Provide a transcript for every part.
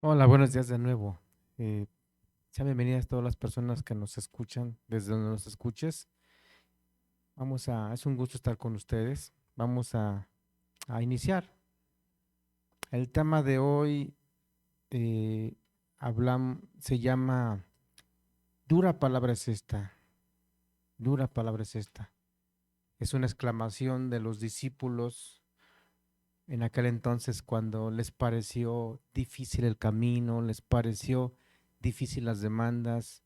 Hola, buenos días de nuevo. Eh, Sean bienvenidas todas las personas que nos escuchan, desde donde nos escuches. Es un gusto estar con ustedes. A iniciar. El tema de hoy se llama Dura palabra es esta, dura palabra es esta. Es una exclamación de los discípulos en aquel entonces cuando les pareció difícil el camino, les pareció difícil las demandas,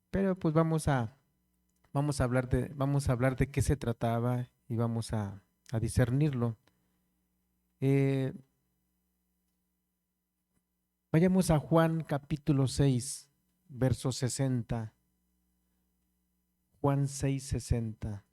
pero pues vamos a hablar de qué se trataba y a discernirlo. Eh, Vayamos a Juan capítulo 6, verso 60. Juan 6, 60.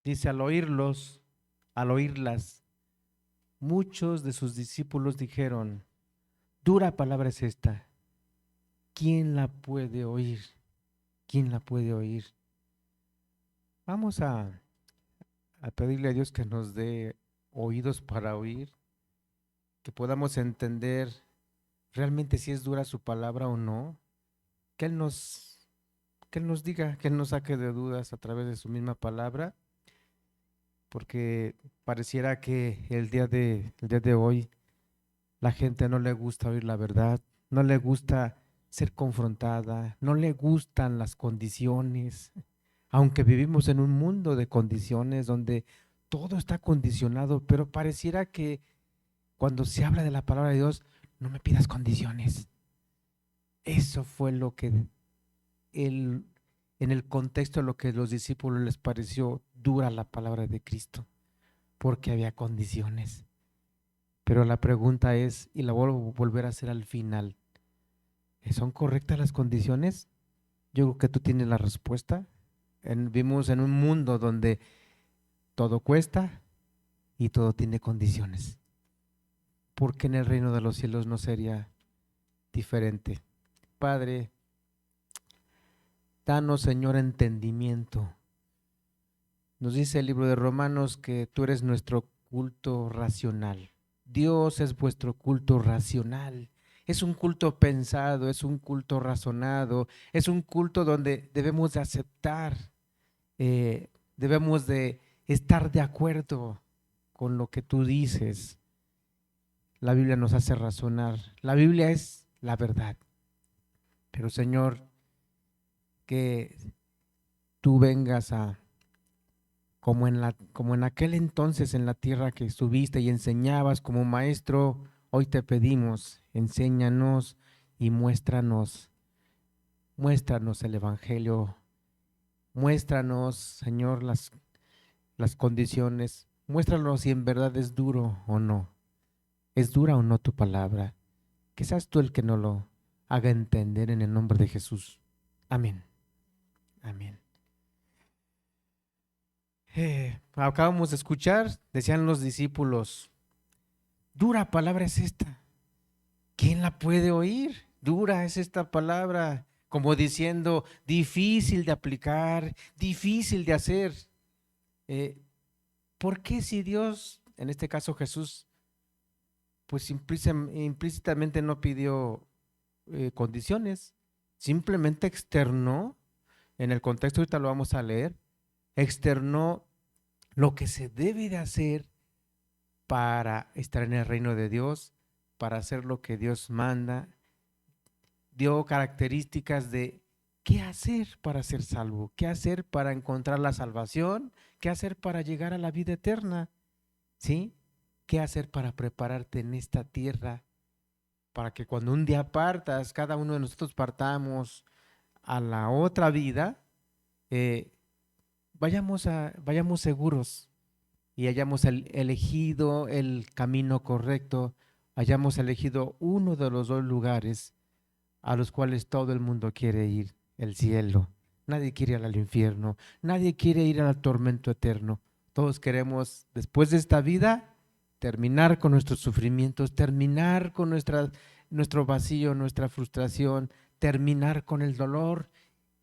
Dice, al oírlas, muchos de sus discípulos dijeron, dura palabra es esta, ¿quién la puede oír? ¿Quién la puede oír? Vamos a pedirle a Dios que nos dé oídos para oír, que podamos entender realmente si es dura su palabra o no, que Él nos, que Él nos diga, que Él nos saque de dudas a través de su misma palabra, porque pareciera que el día de hoy la gente no le gusta oír la verdad, no le gusta ser confrontada, no le gustan las condiciones, aunque vivimos en un mundo de condiciones donde todo está condicionado, pero pareciera que cuando se habla de la palabra de Dios, no me pidas condiciones. Eso fue lo que el, en el contexto de lo que a los discípulos les pareció dura la palabra de Cristo, porque había condiciones. Pero la pregunta es, y la vuelvo a volver a hacer al final, ¿son correctas las condiciones? Yo creo que tú tienes la respuesta. Vivimos en un mundo donde todo cuesta y todo tiene condiciones. ¿Por qué en el reino de los cielos no sería diferente? Padre, danos, Señor, entendimiento. Nos dice el libro de Romanos que tú eres nuestro culto racional. Dios es vuestro culto racional. Es un culto pensado, es un culto razonado, es un culto donde debemos de aceptar, debemos de estar de acuerdo con lo que tú dices. La Biblia nos hace razonar. La Biblia es la verdad. Pero Señor, que tú vengas como en aquel entonces en la tierra que estuviste y enseñabas como maestro, hoy te pedimos, enséñanos y muéstranos el Evangelio, muéstranos, Señor, las condiciones, muéstranos si en verdad es duro o no, es dura o no tu palabra, que seas tú el que nos lo haga entender en el nombre de Jesús. Amén, amén. Acabamos de escuchar, decían los discípulos, dura palabra es esta. ¿Quién la puede oír? Dura es esta palabra, como diciendo, difícil de aplicar, difícil de hacer. Eh, ¿Por qué si Dios, en este caso Jesús, pues implícitamente no pidió condiciones, simplemente externó, en el contexto ahorita lo vamos a leer, externó lo que se debe de hacer para estar en el reino de Dios, para hacer lo que Dios manda, dio características de qué hacer para ser salvo, qué hacer para encontrar la salvación, qué hacer para llegar a la vida eterna, ¿sí? ¿Qué hacer para prepararte en esta tierra para que cuando un día partas, cada uno de nosotros partamos a la otra vida, eh, vayamos seguros y hayamos elegido el camino correcto, hayamos elegido uno de los dos lugares a los cuales todo el mundo quiere ir, el cielo. Nadie quiere ir al infierno, nadie quiere ir al tormento eterno. Todos queremos, después de esta vida, terminar con nuestros sufrimientos, terminar con nuestro vacío, nuestra frustración, terminar con el dolor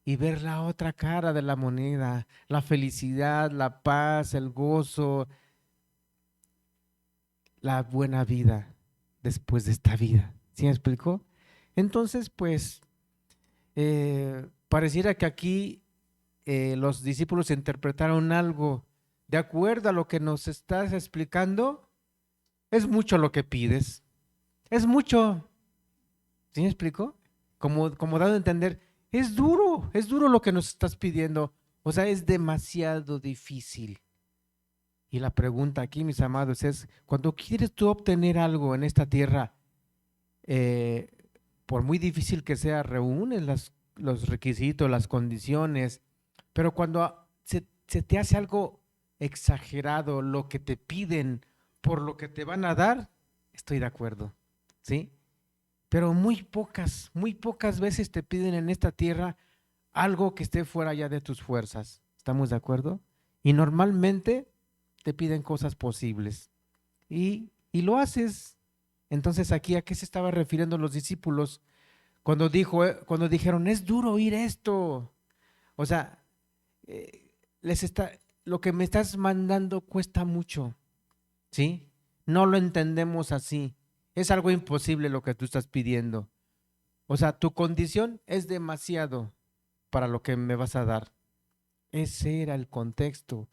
y ver la otra cara de la moneda, la felicidad, la paz, el gozo, la buena vida después de esta vida. ¿Sí me explicó? Entonces, pues, pareciera que aquí los discípulos interpretaron algo de acuerdo a lo que nos estás explicando. Es mucho lo que pides, es mucho. ¿Sí me explico? Como dando a entender, es duro lo que nos estás pidiendo. O sea, es demasiado difícil. Y la pregunta aquí, mis amados, es, cuando quieres tú obtener algo en esta tierra, eh, por muy difícil que sea, reúnes los requisitos, las condiciones, pero cuando se te hace algo exagerado, lo que te piden por lo que te van a dar, estoy de acuerdo, ¿sí? Pero muy pocas veces te piden en esta tierra algo que esté fuera ya de tus fuerzas. ¿Estamos de acuerdo? Y normalmente te piden cosas posibles. Y lo haces. Entonces aquí, ¿a qué se estaba refiriendo los discípulos cuando dijeron, es duro oír esto? O sea, eh, les está, lo que me estás mandando cuesta mucho, ¿sí? No lo entendemos así. Es algo imposible lo que tú estás pidiendo. O sea, tu condición es demasiado para lo que me vas a dar. Ese era el contexto.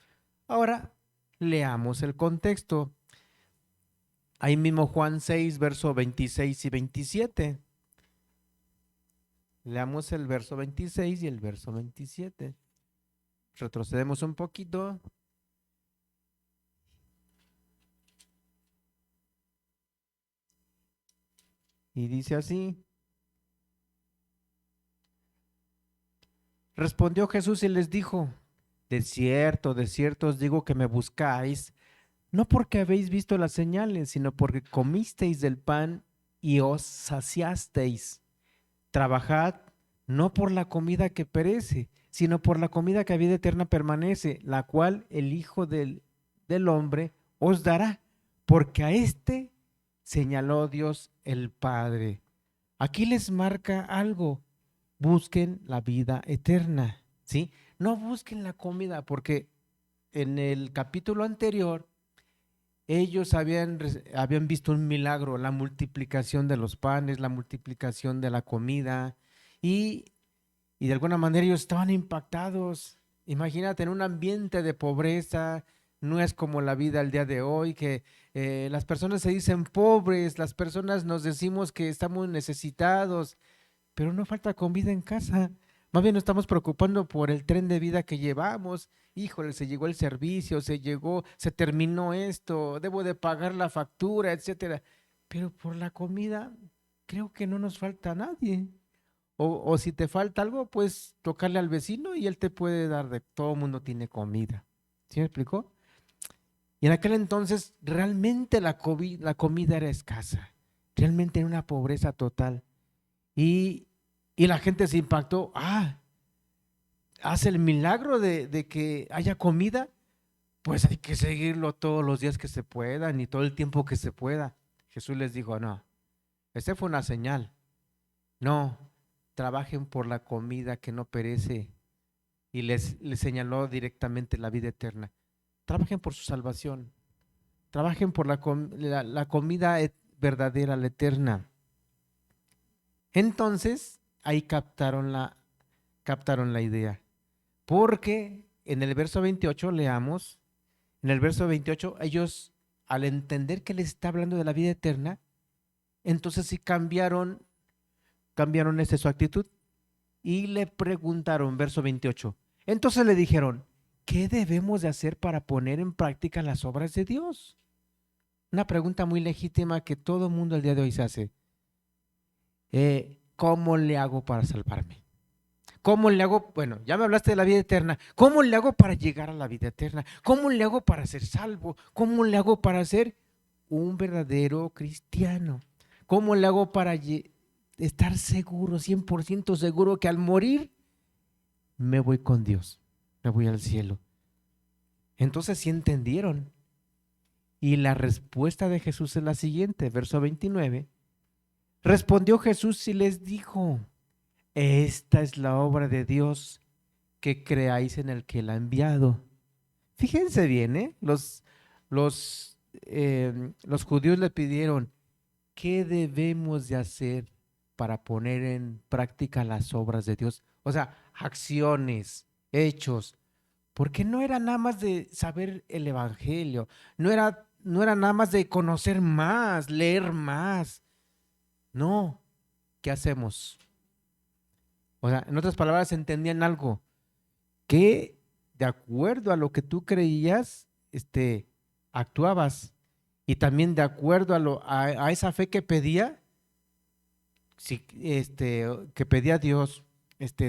Ahora, leamos el contexto. Ahí mismo Juan 6, verso 26 y 27. Leamos el verso 26 y el verso 27. Retrocedemos un poquito. Y dice así. Respondió Jesús y les dijo, de cierto os digo que me buscáis, no porque habéis visto las señales, sino porque comisteis del pan y os saciasteis. Trabajad no por la comida que perece, sino por la comida que a vida eterna permanece, la cual el Hijo del Hombre os dará, porque a éste señaló Dios el Padre. Aquí les marca algo, busquen la vida eterna, ¿sí? No busquen la comida, porque en el capítulo anterior ellos habían visto un milagro, la multiplicación de los panes, la multiplicación de la comida, y, y de alguna manera ellos estaban impactados. Imagínate, en un ambiente de pobreza, no es como la vida al día de hoy, que las personas se dicen pobres, las personas nos decimos que estamos necesitados, pero no falta comida en casa. Más bien nos estamos preocupando por el tren de vida que llevamos. Híjole, se llegó el servicio, se terminó esto, debo de pagar la factura, etcétera. Pero por la comida, creo que no nos falta a nadie. O si te falta algo, pues tocarle al vecino y él te puede dar de todo mundo tiene comida. ¿Sí me explicó? Y en aquel entonces realmente la comida era escasa. Realmente era una pobreza total. Y, y la gente se impactó. Hace el milagro de que haya comida, pues hay que seguirlo todos los días que se puedan y todo el tiempo que se pueda. Jesús les dijo, no, esta fue una señal. No, trabajen por la comida que no perece. Y les señaló directamente la vida eterna. Trabajen por su salvación. Trabajen por la comida verdadera, la eterna. Entonces, ahí captaron la idea. Porque en el verso 28, leamos, en el verso 28, ellos, al entender que les está hablando de la vida eterna, entonces sí cambiaron su actitud y le preguntaron, verso 28. Entonces le dijeron, ¿qué debemos de hacer para poner en práctica las obras de Dios? Una pregunta muy legítima que todo el mundo al día de hoy se hace. ¿Cómo le hago para salvarme? ¿Cómo le hago? Bueno, ya me hablaste de la vida eterna. ¿Cómo le hago para llegar a la vida eterna? ¿Cómo le hago para ser salvo? ¿Cómo le hago para ser un verdadero cristiano? ¿Cómo le hago para estar seguro, 100% seguro que al morir me voy con Dios, me voy al cielo? Entonces sí entendieron. Y la respuesta de Jesús es la siguiente, verso 29. Respondió Jesús y les dijo, esta es la obra de Dios, que creáis en el que la ha enviado. Fíjense bien, ¿eh? Los judíos le pidieron, ¿qué debemos de hacer para poner en práctica las obras de Dios? O sea, acciones, hechos, porque no era nada más de saber el evangelio, no era nada más de conocer más, leer más. No, ¿qué hacemos? O sea, en otras palabras, entendían algo, que de acuerdo a lo que tú creías, actuabas. Y también de acuerdo a esa fe que pedía, si, que pedía Dios,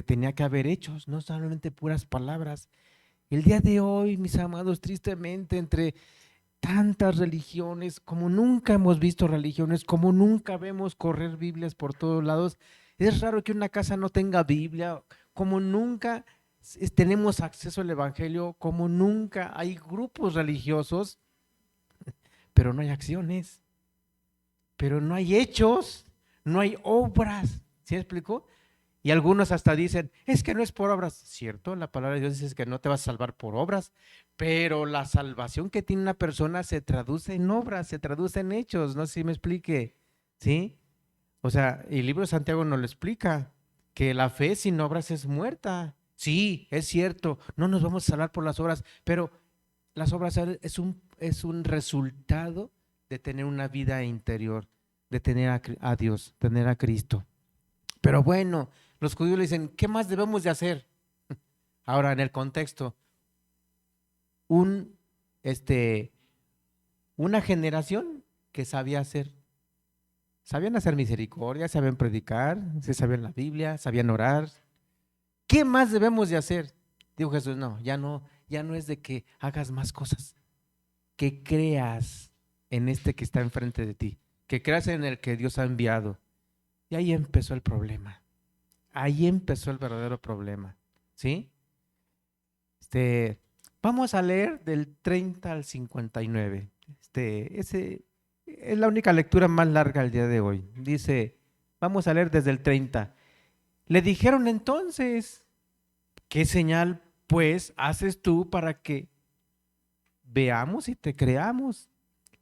tenía que haber hechos, no solamente puras palabras. El día de hoy, mis amados, tristemente, entre tantas religiones, como nunca hemos visto religiones, como nunca vemos correr Biblias por todos lados, es raro que una casa no tenga Biblia, como nunca tenemos acceso al Evangelio, como nunca hay grupos religiosos, pero no hay acciones, pero no hay hechos, no hay obras. ¿Sí me explicó? Y algunos hasta dicen, es que no es por obras. Cierto, la palabra de Dios dice que no te vas a salvar por obras, pero la salvación que tiene una persona se traduce en obras, se traduce en hechos. No sé si me explique. ¿Sí? O sea, el libro de Santiago nos lo explica, que la fe sin obras es muerta. Sí, es cierto, no nos vamos a salvar por las obras, pero las obras es un resultado de tener una vida interior, de tener a Dios, tener a Cristo. Pero bueno, los judíos le dicen, ¿qué más debemos de hacer? Ahora, en el contexto, un, este, una generación que sabía hacer, sabían hacer misericordia, sabían predicar, se sabían la Biblia, sabían orar. ¿Qué más debemos de hacer? Dijo Jesús, no, ya no es de que hagas más cosas, que creas en este que está enfrente de ti, que creas en el que Dios ha enviado. Y ahí empezó el problema. Ahí empezó el verdadero problema. ¿Sí? Este, vamos a leer del 30 al 59. Ese es la única lectura más larga el día de hoy. Dice, vamos a leer desde el 30. Le dijeron entonces, ¿qué señal pues haces tú para que veamos y te creamos?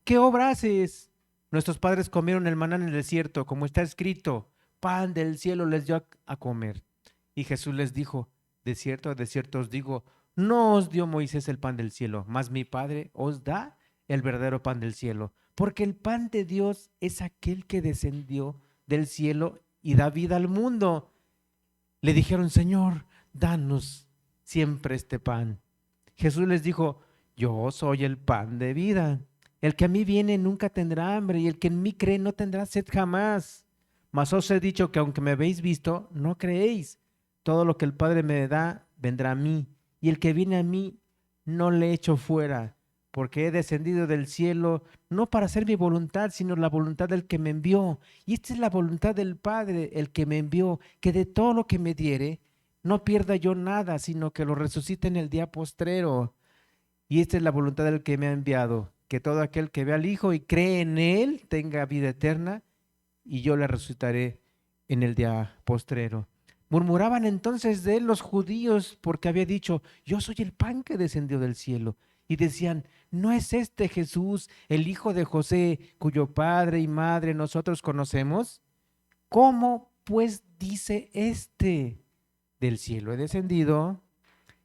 ¿Qué obra haces? Nuestros padres comieron el maná en el desierto, como está escrito, pan del cielo les dio a comer. Y Jesús les dijo, de cierto os digo, no os dio Moisés el pan del cielo, mas mi Padre os da el verdadero pan del cielo. Porque el pan de Dios es aquel que descendió del cielo y da vida al mundo. Le dijeron, Señor, danos siempre este pan. Jesús les dijo, yo soy el pan de vida. El que a mí viene nunca tendrá hambre y el que en mí cree no tendrá sed jamás. Mas os he dicho que aunque me habéis visto, no creéis. Todo lo que el Padre me da vendrá a mí y el que viene a mí no le echo fuera, porque he descendido del cielo no para hacer mi voluntad, sino la voluntad del que me envió. Y esta es la voluntad del Padre, el que me envió, que de todo lo que me diere, no pierda yo nada, sino que lo resucite en el día postrero. Y esta es la voluntad del que me ha enviado, que todo aquel que ve al Hijo y cree en Él tenga vida eterna, y yo le resucitaré en el día postrero. Murmuraban entonces de él los judíos porque había dicho, yo soy el pan que descendió del cielo. Y decían, ¿no es este Jesús, el hijo de José, cuyo padre y madre nosotros conocemos? ¿Cómo pues dice este? Del cielo he descendido.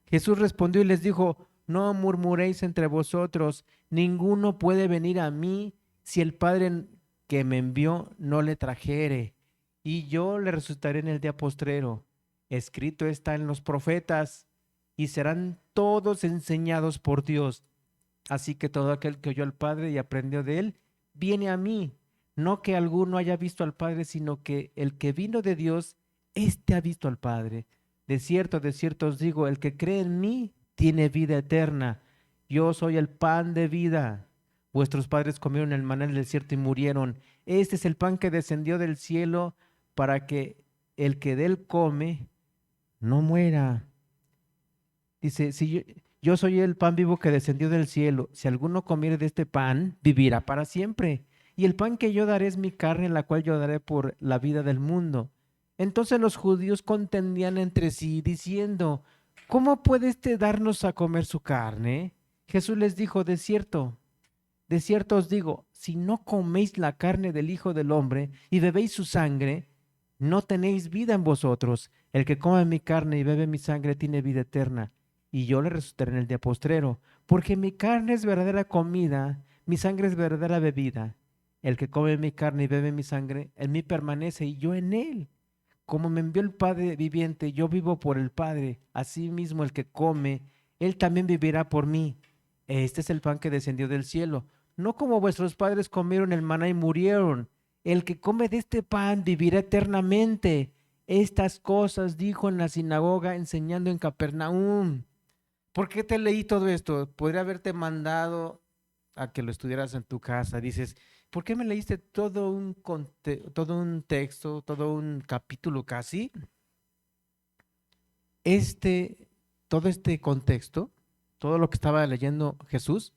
Jesús respondió y les dijo, no murmuréis entre vosotros, ninguno puede venir a mí si el Padre que me envió no le trajere, y yo le resucitaré en el día postrero. Escrito está en los profetas, y serán todos enseñados por Dios. Así que todo aquel que oyó al Padre y aprendió de él, viene a mí. No que alguno haya visto al Padre, sino que el que vino de Dios, éste ha visto al Padre. De cierto os digo, el que cree en mí tiene vida eterna. Yo soy el pan de vida. Vuestros padres comieron el maná en el desierto y murieron. Este es el pan que descendió del cielo para que el que de él come no muera. Dice, yo soy el pan vivo que descendió del cielo. Si alguno comiere de este pan, vivirá para siempre. Y el pan que yo daré es mi carne, la cual yo daré por la vida del mundo. Entonces los judíos contendían entre sí, diciendo, ¿cómo puede este darnos a comer su carne? Jesús les dijo, de cierto os digo, si no coméis la carne del Hijo del Hombre y bebéis su sangre, no tenéis vida en vosotros. El que come mi carne y bebe mi sangre tiene vida eterna, y yo le resucitaré en el día postrero, porque mi carne es verdadera comida, mi sangre es verdadera bebida. El que come mi carne y bebe mi sangre, en mí permanece y yo en él. Como me envió el Padre viviente, yo vivo por el Padre. Asimismo, el que come, él también vivirá por mí. Este es el pan que descendió del cielo. No como vuestros padres comieron el maná y murieron. El que come de este pan vivirá eternamente. Estas cosas dijo en la sinagoga enseñando en Capernaum. ¿Por qué te leí todo esto? Podría haberte mandado a que lo estudiaras en tu casa. Dices, ¿por qué me leíste todo un texto, todo un capítulo casi? Este, todo este contexto, todo lo que estaba leyendo Jesús,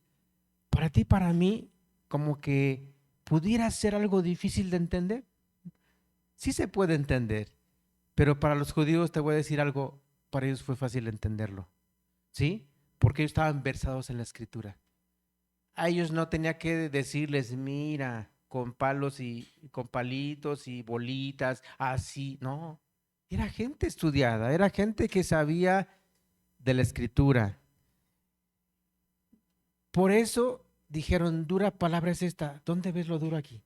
para ti, para mí, como que pudiera ser algo difícil de entender. Sí se puede entender, pero para los judíos te voy a decir algo, para ellos fue fácil entenderlo, ¿sí? Porque ellos estaban versados en la escritura. A ellos no tenía que decirles, mira, con palos y con palitos y bolitas, así, no. Era gente estudiada, era gente que sabía de la escritura. Por eso dijeron, dura palabra es esta. ¿Dónde ves lo duro aquí?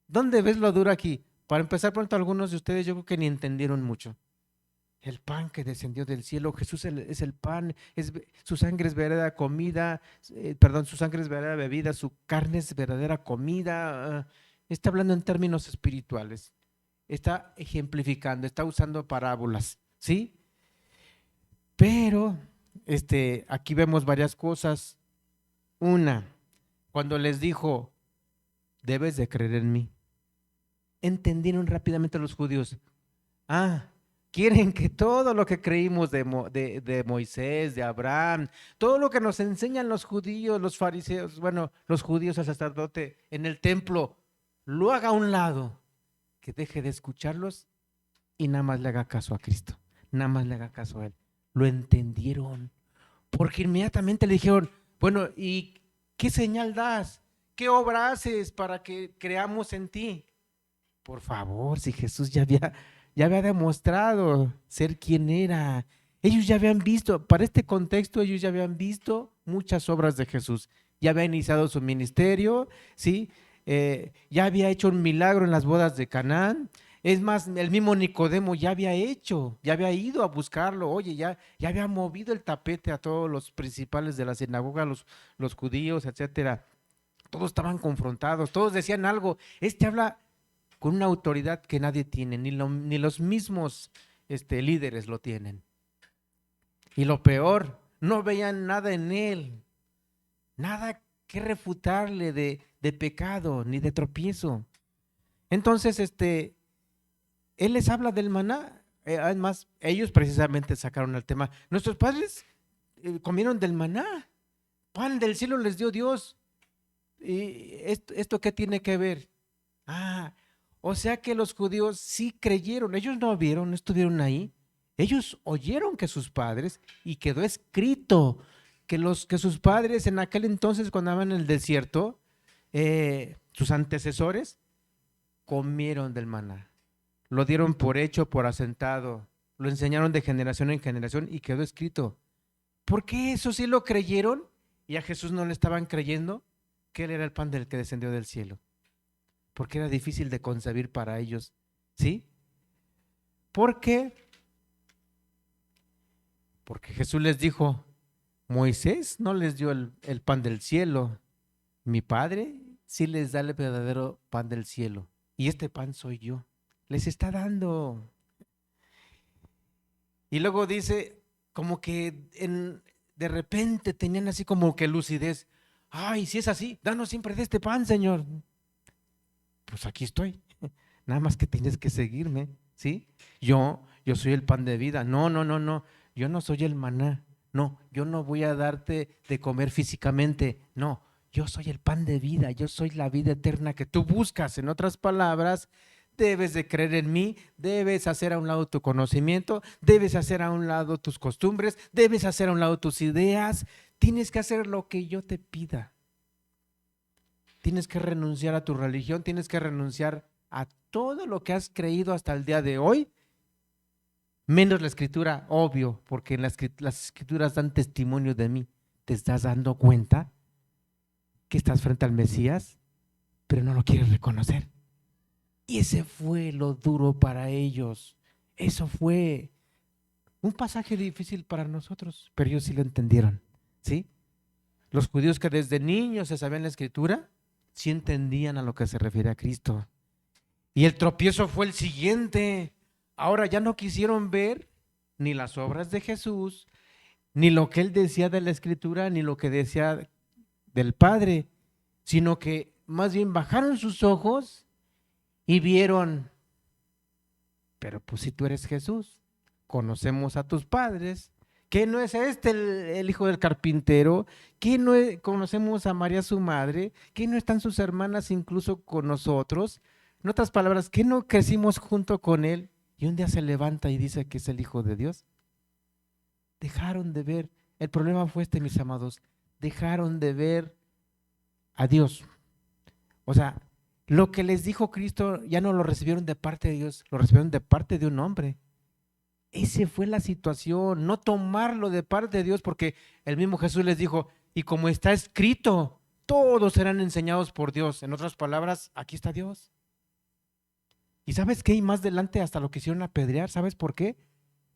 ¿Dónde ves lo duro aquí? Para empezar pronto, algunos de ustedes yo creo que ni entendieron mucho. El pan que descendió del cielo, Jesús es el pan, su sangre es verdadera comida, perdón, su sangre es verdadera bebida, su carne es verdadera comida. Está hablando en términos espirituales, está ejemplificando, está usando parábolas, ¿sí? Pero aquí vemos varias cosas. Una, cuando les dijo, debes de creer en mí, entendieron rápidamente los judíos. Quieren que todo lo que creímos de Moisés, de Abraham, todo lo que nos enseñan los judíos, los fariseos, bueno, los judíos al sacerdote en el templo, lo haga a un lado, que deje de escucharlos y nada más le haga caso a Cristo, nada más le haga caso a Él. Lo entendieron, porque inmediatamente le dijeron, bueno, ¿y qué señal das? ¿Qué obra haces para que creamos en ti? Por favor, si Jesús ya había demostrado ser quien era. Ellos ya habían visto, para este contexto, ellos ya habían visto muchas obras de Jesús. Ya había iniciado su ministerio, ¿sí? Ya había hecho un milagro en las bodas de Canaán. Es más, el mismo Nicodemo ya había hecho, ya había ido a buscarlo. Oye, ya había movido el tapete a todos los principales de la sinagoga, los judíos, etcétera. Todos estaban confrontados, todos decían algo. Este habla con una autoridad que nadie tiene, ni los mismos líderes lo tienen. Y lo peor, no veían nada en él, nada que refutarle de pecado ni de tropiezo. Entonces, él les habla del maná. Además, ellos precisamente sacaron el tema. Nuestros padres comieron del maná, pan del cielo les dio Dios. ¿Y esto qué tiene que ver? O sea que los judíos sí creyeron, ellos no vieron, no estuvieron ahí, ellos oyeron que sus padres, y quedó escrito que sus padres en aquel entonces cuando estaban en el desierto, sus antecesores comieron del maná, lo dieron por hecho, por asentado, lo enseñaron de generación en generación y quedó escrito. ¿Por qué eso sí lo creyeron y a Jesús no le estaban creyendo que él era el pan del que descendió del cielo? Porque era difícil de concebir para ellos, ¿sí? ¿Por qué? Porque Jesús les dijo, Moisés no les dio el pan del cielo, mi Padre sí les da el verdadero pan del cielo, y este pan soy yo, les está dando. Y luego dice, como que de repente tenían así como que lucidez, ay, si es así, danos siempre de este pan, Señor. Pues aquí estoy, nada más que tienes que seguirme, ¿sí? Yo soy el pan de vida. No, yo no soy el maná. No, yo no voy a darte de comer físicamente. No, yo soy el pan de vida, yo soy la vida eterna que tú buscas. En otras palabras, debes de creer en mí, debes hacer a un lado tu conocimiento, debes hacer a un lado tus costumbres, debes hacer a un lado tus ideas. Tienes que hacer lo que yo te pida. Tienes que renunciar a tu religión, tienes que renunciar a todo lo que has creído hasta el día de hoy, menos la escritura, obvio, porque las escrituras dan testimonio de mí. ¿Te estás dando cuenta que estás frente al Mesías, pero no lo quieres reconocer? Y ese fue lo duro para ellos. Eso fue un pasaje difícil para nosotros, pero ellos sí lo entendieron, ¿sí? Los judíos que desde niños se sabían la escritura, sí entendían a lo que se refiere a Cristo. Y el tropiezo fue el siguiente. Ahora ya no quisieron ver ni las obras de Jesús, ni lo que él decía de la escritura, ni lo que decía del Padre, sino que más bien bajaron sus ojos y vieron, pero pues si tú eres Jesús, conocemos a tus padres, que no es este el hijo del carpintero, que no conocemos a María su madre, que no están sus hermanas incluso con nosotros. En otras palabras, que no crecimos junto con él y un día se levanta y dice que es el hijo de Dios. Dejaron de ver. El problema fue este, mis amados, dejaron de ver a Dios. O sea, lo que les dijo Cristo ya no lo recibieron de parte de Dios, lo recibieron de parte de un hombre. Esa fue la situación, no tomarlo de parte de Dios, porque el mismo Jesús les dijo, y como está escrito, todos serán enseñados por Dios. En otras palabras, aquí está Dios. ¿Y sabes qué? Y más adelante hasta lo quisieron apedrear. ¿Sabes por qué?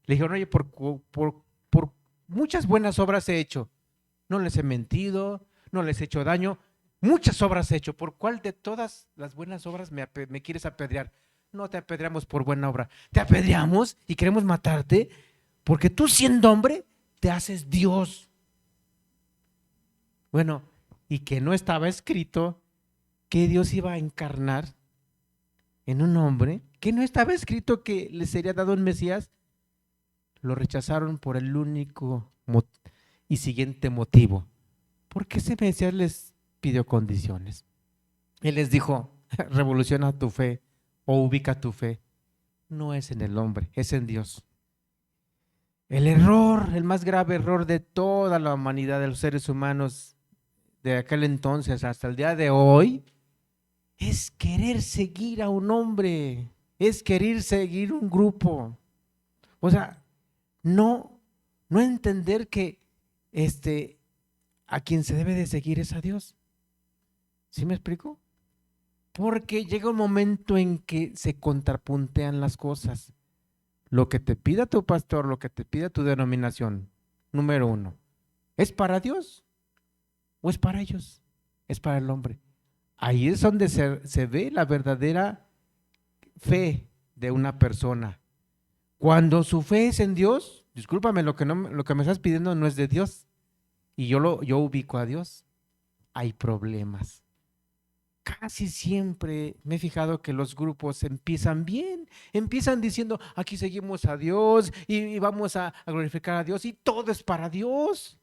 Le dijeron, oye, por muchas buenas obras he hecho. No les he mentido, no les he hecho daño. Muchas obras he hecho. ¿Por cuál de todas las buenas obras me quieres apedrear? No te apedreamos por buena obra. Te apedreamos y queremos matarte porque tú, siendo hombre, te haces Dios. Bueno, y que no estaba escrito que Dios iba a encarnar en un hombre, que no estaba escrito que le sería dado un Mesías. Lo rechazaron por el único y siguiente motivo. Porque ese Mesías les pidió condiciones. Él les dijo, revoluciona tu fe o ubica tu fe. No es en el hombre, es en Dios. El error, el más grave error de toda la humanidad, de los seres humanos de aquel entonces hasta el día de hoy, es querer seguir a un hombre, es querer seguir un grupo. O sea, no entender que a quien se debe de seguir es a Dios. ¿Sí me explico? Porque llega un momento en que se contrapuntean las cosas. Lo que te pida tu pastor, lo que te pida tu denominación, número uno, ¿es para Dios o es para ellos? Es para el hombre. Ahí es donde se ve la verdadera fe de una persona. Cuando su fe es en Dios, discúlpame, lo que me estás pidiendo no es de Dios y yo ubico a Dios, hay problemas. Casi siempre me he fijado que los grupos empiezan bien, empiezan diciendo, aquí seguimos a Dios y vamos a glorificar a Dios y todo es para Dios.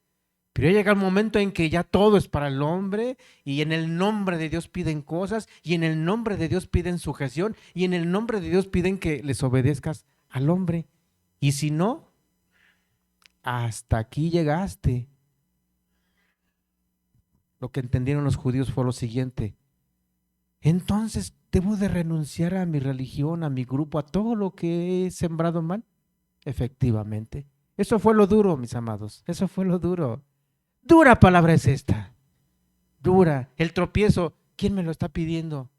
Pero llega el momento en que ya todo es para el hombre y en el nombre de Dios piden cosas y en el nombre de Dios piden sujeción y en el nombre de Dios piden que les obedezcas al hombre. Y si no, hasta aquí llegaste. Lo que entendieron los judíos fue lo siguiente: entonces, ¿debo de renunciar a mi religión, a mi grupo, a todo lo que he sembrado mal? Efectivamente. Eso fue lo duro, mis amados. Eso fue lo duro. Dura palabra es esta. Dura. El tropiezo, ¿quién me lo está pidiendo?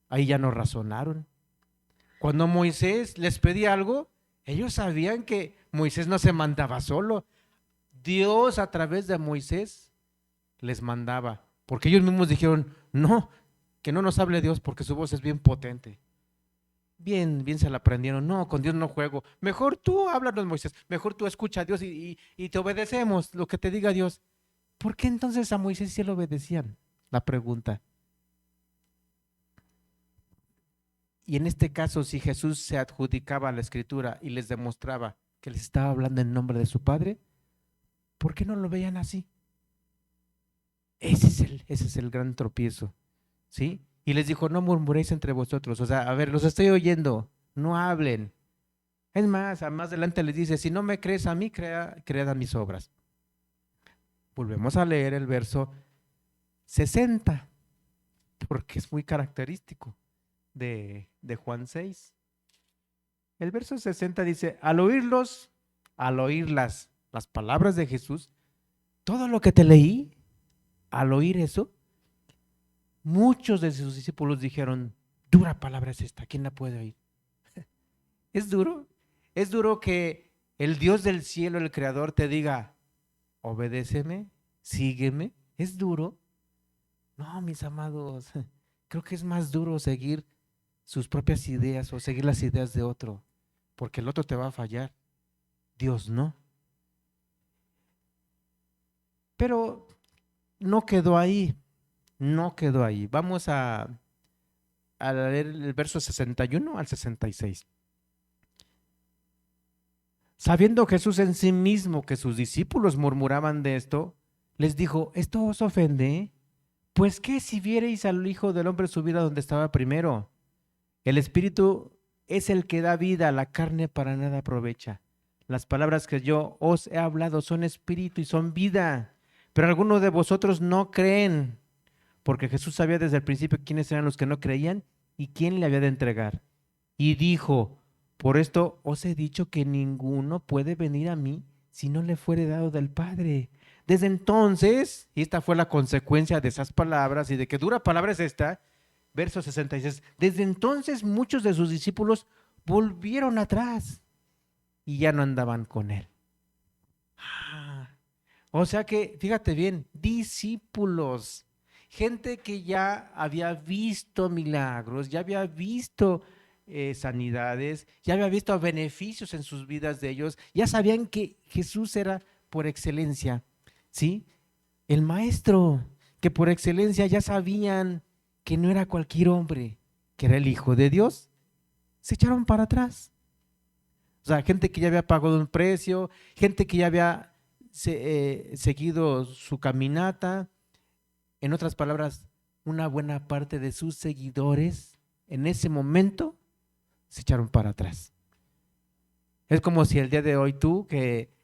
Ahí ya no razonaron. Cuando Moisés les pedía algo, ellos sabían que Moisés no se mandaba solo. Dios a través de Moisés les mandaba. Porque ellos mismos dijeron, no, que no nos hable Dios porque su voz es bien potente. Bien se la aprendieron. No, con Dios no juego. Mejor tú háblanos, Moisés. Mejor tú escucha a Dios y te obedecemos lo que te diga Dios. ¿Por qué entonces a Moisés sí le obedecían? La pregunta. Y en este caso, si Jesús se adjudicaba a la escritura y les demostraba que les estaba hablando en nombre de su Padre, ¿Por qué no lo veían así? Ese es el gran tropiezo, ¿sí? Y les dijo, no murmuréis entre vosotros. O sea, a ver, los estoy oyendo, no hablen. Es más, a más adelante les dice, si no me crees a mí, cread a mis obras. Volvemos a leer el verso 60, porque es muy característico de Juan 6. El verso 60 dice, al oír las palabras de Jesús, todo lo que te leí, al oír eso, muchos de sus discípulos dijeron, dura palabra es esta, ¿quién la puede oír? Es duro, es duro que el Dios del cielo, el Creador, te diga, obedéceme, sígueme, es duro. No, mis amados, creo que es más duro seguir sus propias ideas o seguir las ideas de otro, porque el otro te va a fallar, Dios no. Pero no quedó ahí, no quedó ahí. Vamos a leer el verso 61 al 66. Sabiendo Jesús en sí mismo que sus discípulos murmuraban de esto, les dijo, ¿esto os ofende? Pues qué si viereis al Hijo del Hombre subir a donde estaba primero. El Espíritu es el que da vida, la carne para nada aprovecha. Las palabras que yo os he hablado son espíritu y son vida, pero algunos de vosotros no creen, porque Jesús sabía desde el principio quiénes eran los que no creían y quién le había de entregar. Y dijo, por esto os he dicho que ninguno puede venir a mí si no le fuere dado del Padre. Desde entonces, y esta fue la consecuencia de esas palabras y de que dura palabra es esta, verso 66, desde entonces muchos de sus discípulos volvieron atrás y ya no andaban con él. Ah, o sea que, fíjate bien, discípulos, gente que ya había visto milagros, ya había visto sanidades, ya había visto beneficios en sus vidas de ellos, ya sabían que Jesús era por excelencia, ¿sí? El maestro, que por excelencia ya sabían que no era cualquier hombre, que era el Hijo de Dios, se echaron para atrás. O sea, gente que ya había pagado un precio, gente que ya había seguido su caminata. En otras palabras, una buena parte de sus seguidores en ese momento se echaron para atrás. Es como si el día de hoy tú, que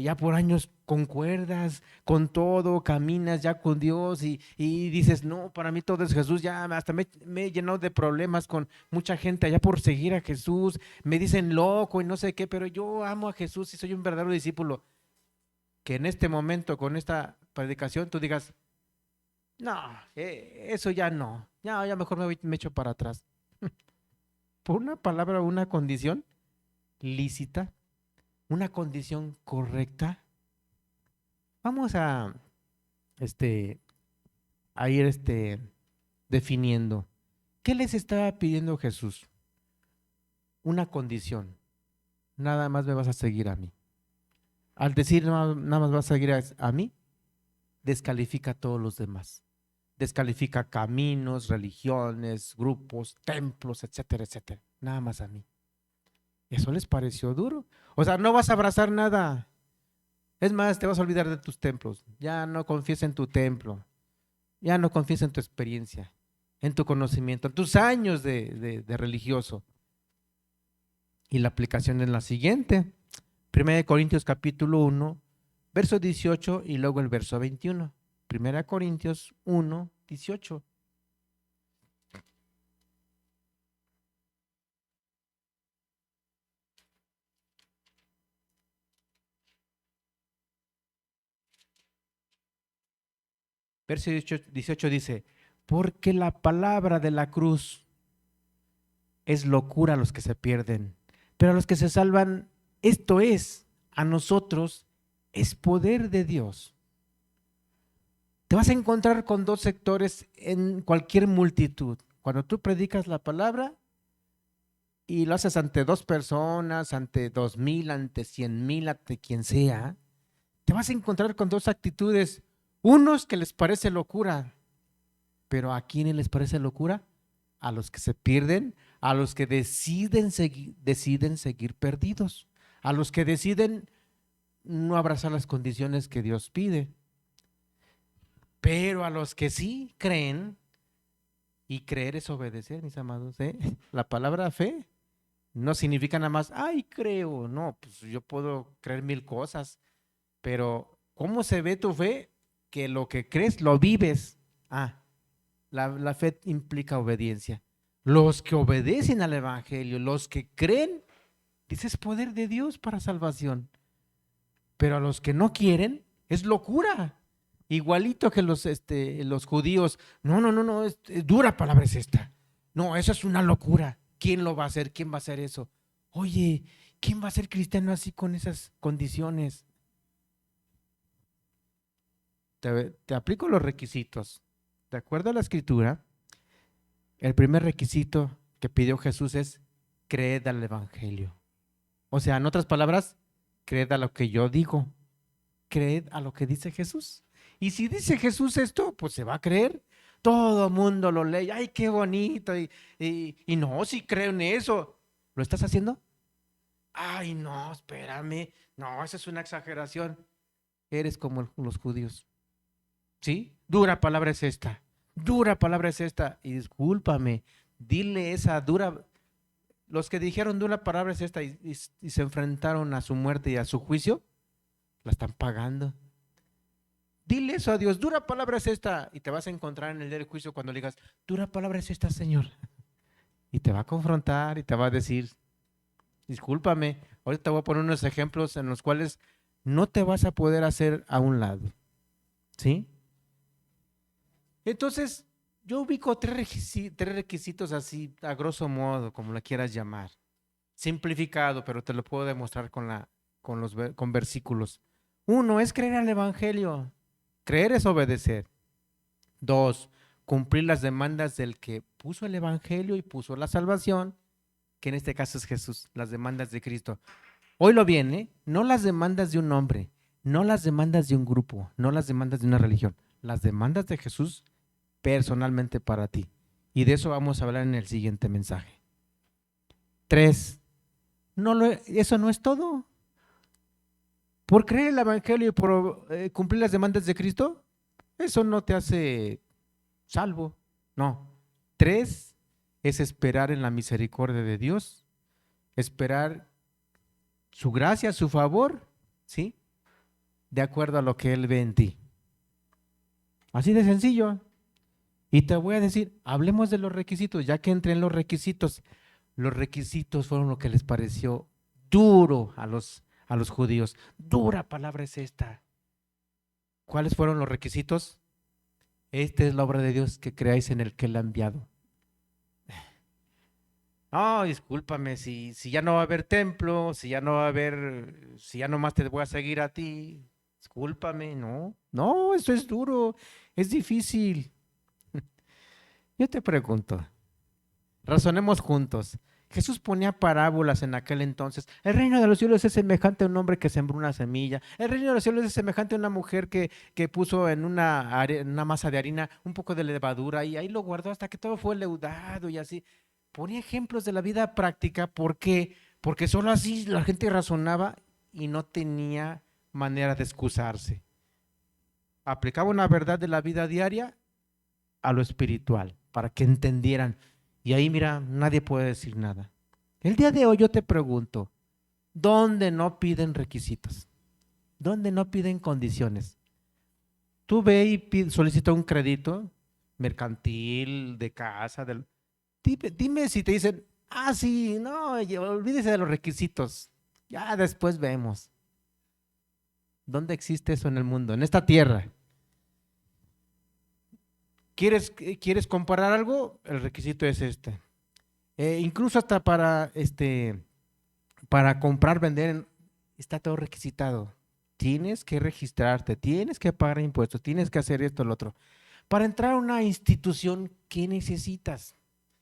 ya por años concuerdas con todo, caminas ya con Dios y dices, no, para mí todo es Jesús, ya hasta me he llenado de problemas con mucha gente allá por seguir a Jesús, me dicen loco y no sé qué, pero yo amo a Jesús y soy un verdadero discípulo. Que en este momento, con esta predicación, tú digas, no, eso ya no, ya mejor me echo para atrás. Por una palabra o una condición lícita, una condición correcta, vamos este, a ir definiendo. ¿Qué les estaba pidiendo Jesús? Una condición. Nada más me vas a seguir a mí. Al decir nada más vas a seguir a mí, descalifica a todos los demás. Descalifica caminos, religiones, grupos, templos, etcétera, etcétera. Nada más a mí. Eso les pareció duro. O sea, no vas a abrazar nada. Es más, te vas a olvidar de tus templos. Ya no confíes en tu templo. Ya no confíes en tu experiencia, en tu conocimiento, en tus años de religioso. Y la aplicación es la siguiente. 1 Corintios capítulo 1, verso 18 y luego el verso 21. 1 Corintios 1, 18. Verso 18 dice, porque la palabra de la cruz es locura a los que se pierden, pero a los que se salvan, esto es, a nosotros, es poder de Dios. Te vas a encontrar con dos sectores en cualquier multitud. Cuando tú predicas la palabra y lo haces ante dos personas, ante 2,000, ante 100,000, ante quien sea, te vas a encontrar con dos actitudes. Unos que les parece locura, pero ¿a quiénes les parece locura? A los que se pierden, a los que deciden seguir perdidos, a los que deciden no abrazar las condiciones que Dios pide. Pero a los que sí creen, y creer es obedecer, mis amados, ¿eh? La palabra fe no significa nada más, ay, creo. No, pues yo puedo creer mil cosas, pero ¿cómo se ve tu fe? Que lo que crees lo vives. Ah, la fe implica obediencia. Los que obedecen al Evangelio, los que creen, dices poder de Dios para salvación. Pero a los que no quieren, es locura. Igualito que los judíos. No, no, no, no, dura palabra es esta. No, eso es una locura. ¿Quién lo va a hacer? ¿Quién va a hacer eso? Oye, ¿quién va a ser cristiano así con esas condiciones? Te aplico los requisitos. De acuerdo a la escritura, el primer requisito que pidió Jesús es creed al Evangelio. O sea, en otras palabras, creed a lo que yo digo. Creed a lo que dice Jesús. Y si dice Jesús esto, pues se va a creer. Todo mundo lo lee. Ay, qué bonito. Y no, si creo en eso. ¿Lo estás haciendo? Ay, no, espérame. No, esa es una exageración. Eres como los judíos. ¿Sí? Dura palabra es esta. Dura palabra es esta. Y discúlpame, dile esa dura. Los que dijeron dura palabra es esta y se enfrentaron a su muerte y a su juicio, la están pagando. Dile eso a Dios, dura palabra es esta, y te vas a encontrar en el día del juicio cuando le digas, dura palabra es esta, Señor. Y te va a confrontar y te va a decir, discúlpame, ahorita te voy a poner unos ejemplos en los cuales no te vas a poder hacer a un lado. ¿Sí? Entonces, yo ubico tres requisitos así, a grosso modo, como la quieras llamar. Simplificado, pero te lo puedo demostrar con versículos. Uno es creer al Evangelio. Creer es obedecer. Dos, cumplir las demandas del que puso el Evangelio y puso la salvación, que en este caso es Jesús, las demandas de Cristo. Oílo bien, ¿eh? No las demandas de un hombre, no las demandas de un grupo, no las demandas de una religión, las demandas de Jesús personalmente para ti. Y de eso vamos a hablar en el siguiente mensaje. Tres, eso no es todo. Por creer el Evangelio y por cumplir las demandas de Cristo, eso no te hace salvo. No. Tres es esperar en la misericordia de Dios, esperar su gracia, su favor, ¿sí? De acuerdo a lo que Él ve en ti. Así de sencillo. Y te voy a decir, hablemos de los requisitos, ya que entré en los requisitos fueron lo que les pareció duro a los judíos. Dura palabra es esta. ¿Cuáles fueron los requisitos? Esta es la obra de Dios, que creáis en el que Él ha enviado. No, discúlpame, si ya no va a haber templo, si ya no va a haber, si ya nomás te voy a seguir a ti, discúlpame, no, no, eso es duro, es difícil. Yo te pregunto, razonemos juntos. Jesús ponía parábolas en aquel entonces. El reino de los cielos es semejante a un hombre que sembró una semilla. El reino de los cielos es semejante a una mujer que puso en una masa de harina un poco de levadura y ahí lo guardó hasta que todo fue leudado y así. Ponía ejemplos de la vida práctica. ¿Por qué? Porque solo así la gente razonaba y no tenía manera de excusarse. Aplicaba una verdad de la vida diaria a lo espiritual para que entendieran. Y ahí, mira, nadie puede decir nada. El día de hoy yo te pregunto, ¿dónde no piden requisitos? ¿Dónde no piden condiciones? Tú ve y solicita un crédito mercantil, de casa, dime si te dicen, ah, sí, no, olvídese de los requisitos. Ya después vemos. ¿Dónde existe eso en el mundo? En esta tierra. ¿Quieres comparar algo? El requisito es este. Incluso hasta para comprar, vender, está todo requisitado. Tienes que registrarte, tienes que pagar impuestos, tienes que hacer esto, lo otro. Para entrar a una institución, ¿qué necesitas?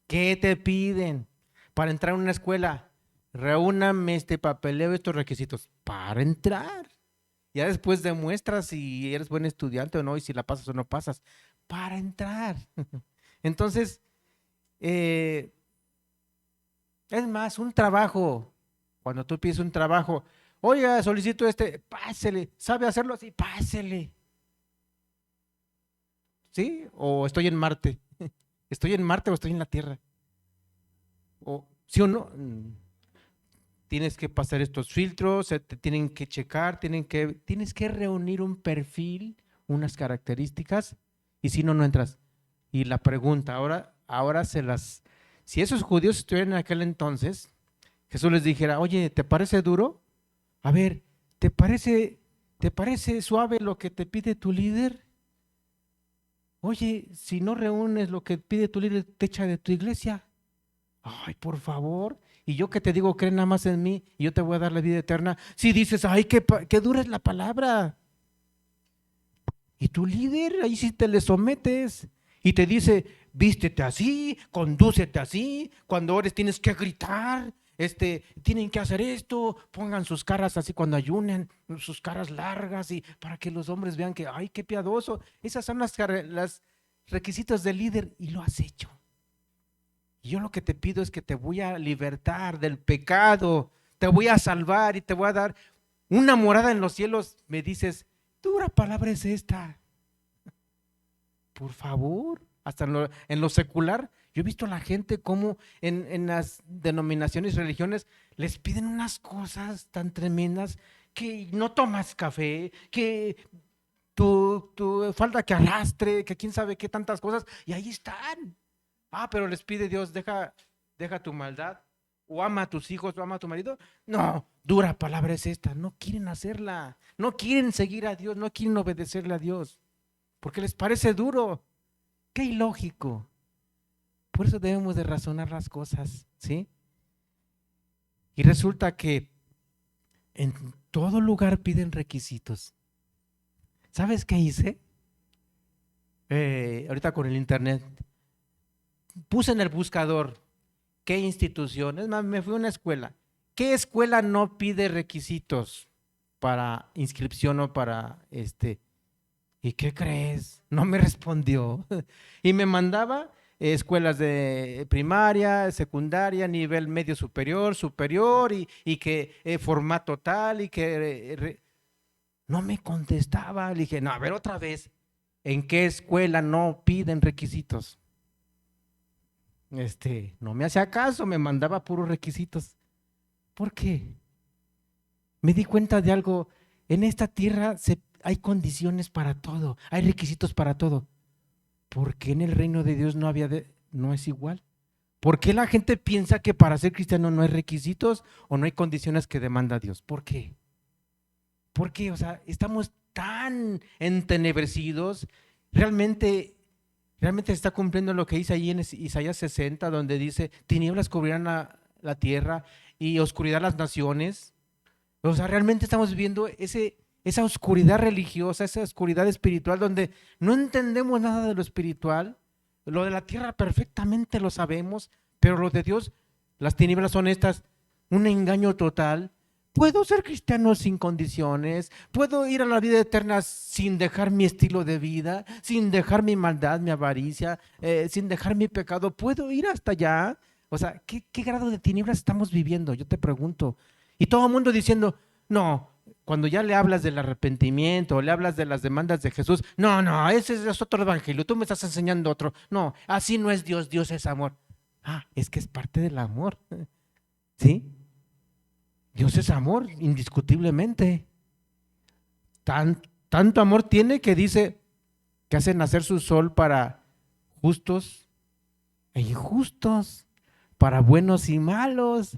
¿Qué te piden? Para entrar a una escuela, reúname este papeleo, estos requisitos. Para entrar. Ya después demuestras si eres buen estudiante o no y si la pasas o no pasas. Para entrar. Entonces, es más, un trabajo. Cuando tú pides un trabajo, Oiga, solicito pásele. ¿Sabe hacerlo así? Pásele. ¿Sí? ¿O estoy en Marte? ¿Estoy en Marte o estoy en la Tierra? ¿O sí o no? Tienes que pasar estos filtros, se te tienen que checar, tienes que reunir un perfil, unas características, y si no, no entras. Y la pregunta, ahora si esos judíos estuvieran en aquel entonces, Jesús les dijera, oye, ¿te parece duro? A ver, ¿te parece suave lo que te pide tu líder? Oye, si no reúnes lo que pide tu líder, te echa de tu iglesia. Ay, por favor. Y yo que te digo, cree nada más en mí y yo te voy a dar la vida eterna. Si dices, ay, qué dura es la palabra. Y tu líder, ahí sí te le sometes y te dice, vístete así, condúcete así, cuando ores tienes que gritar, tienen que hacer esto, pongan sus caras así cuando ayunen, sus caras largas y para que los hombres vean que, ay, qué piadoso. Esas son las requisitos del líder y lo has hecho. Y yo lo que te pido es que te voy a libertar del pecado, te voy a salvar y te voy a dar una morada en los cielos. Me dices, dura palabra es esta. Por favor, hasta en lo secular, yo he visto a la gente como en las denominaciones y religiones les piden unas cosas tan tremendas que no tomas café, que tu falda que arrastre, que quién sabe qué tantas cosas, y ahí están. Pero les pide Dios, deja tu maldad, o ama a tus hijos, o ama a tu marido. No, dura palabra es esta, no quieren hacerla, no quieren seguir a Dios, no quieren obedecerle a Dios, porque les parece duro. Qué ilógico. Por eso debemos de razonar las cosas, ¿sí? Y resulta que en todo lugar piden requisitos. ¿Sabes qué hice? Ahorita con el internet, puse en el buscador qué institución, es más, me fui a una escuela. ¿Qué escuela no pide requisitos para inscripción o para ¿Y qué crees? No me respondió. Y me mandaba escuelas de primaria, secundaria, nivel medio superior, superior y que formato tal y que no me contestaba. Le dije, no, a ver otra vez, ¿en qué escuela no piden requisitos? No me hacía caso, me mandaba puros requisitos. ¿Por qué? Me di cuenta de algo, en esta tierra hay condiciones para todo, hay requisitos para todo. ¿Por qué en el reino de Dios no es igual? ¿Por qué la gente piensa que para ser cristiano no hay requisitos o no hay condiciones que demanda Dios? ¿Por qué? ¿Por qué? O sea, estamos tan entenebrecidos. Realmente se está cumpliendo lo que dice ahí en Isaías 60, donde dice, tinieblas cubrirán la tierra y oscuridad las naciones. O sea, realmente estamos viviendo esa oscuridad religiosa, esa oscuridad espiritual, donde no entendemos nada de lo espiritual. Lo de la tierra perfectamente lo sabemos, pero lo de Dios, las tinieblas son estas, un engaño total. Puedo ser cristiano sin condiciones, puedo ir a la vida eterna sin dejar mi estilo de vida, sin dejar mi maldad, mi avaricia, sin dejar mi pecado, puedo ir hasta allá. O sea, ¿qué grado de tinieblas estamos viviendo? Yo te pregunto. Y todo el mundo diciendo, no, cuando ya le hablas del arrepentimiento, o le hablas de las demandas de Jesús, no, ese es otro evangelio, tú me estás enseñando otro. No, así no es Dios, Dios es amor. Es que es parte del amor, ¿sí? Dios es amor, indiscutiblemente. Tanto amor tiene que dice que hace nacer su sol para justos e injustos, para buenos y malos.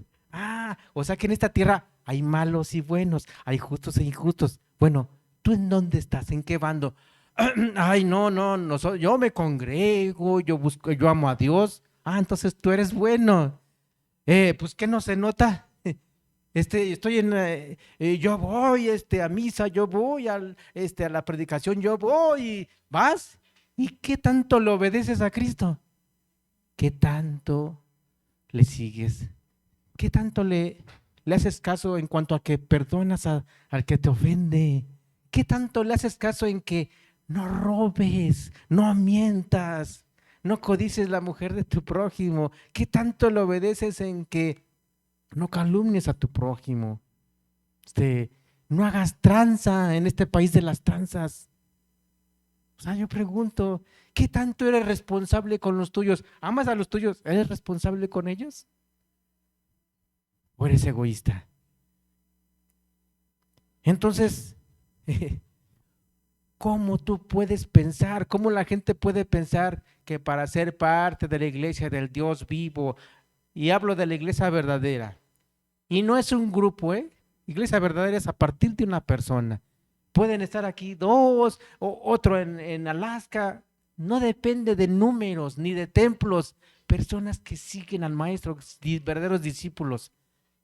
O sea que en esta tierra hay malos y buenos, hay justos e injustos. Bueno, ¿tú en dónde estás? ¿En qué bando? Ay, no, yo me congrego, yo amo a Dios. Entonces tú eres bueno. Pues ¿qué no se nota? Estoy yo voy a misa, yo voy a la predicación, yo voy, ¿vas? ¿Y qué tanto le obedeces a Cristo? ¿Qué tanto le sigues? ¿Qué tanto le haces caso en cuanto a que perdonas al que te ofende? ¿Qué tanto le haces caso en que no robes, no mientas, no codices la mujer de tu prójimo? ¿Qué tanto le obedeces en que no calumnies a tu prójimo? No hagas tranza en este país de las tranzas. O sea, yo pregunto, ¿qué tanto eres responsable con los tuyos? ¿Amas a los tuyos? ¿Eres responsable con ellos? ¿O eres egoísta? Entonces, ¿cómo tú puedes pensar? ¿Cómo la gente puede pensar que para ser parte de la iglesia del Dios vivo, y hablo de la iglesia verdadera, y no es un grupo, iglesia verdadera es a partir de una persona. Pueden estar aquí dos, o otro en Alaska, no depende de números ni de templos, personas que siguen al maestro, verdaderos discípulos,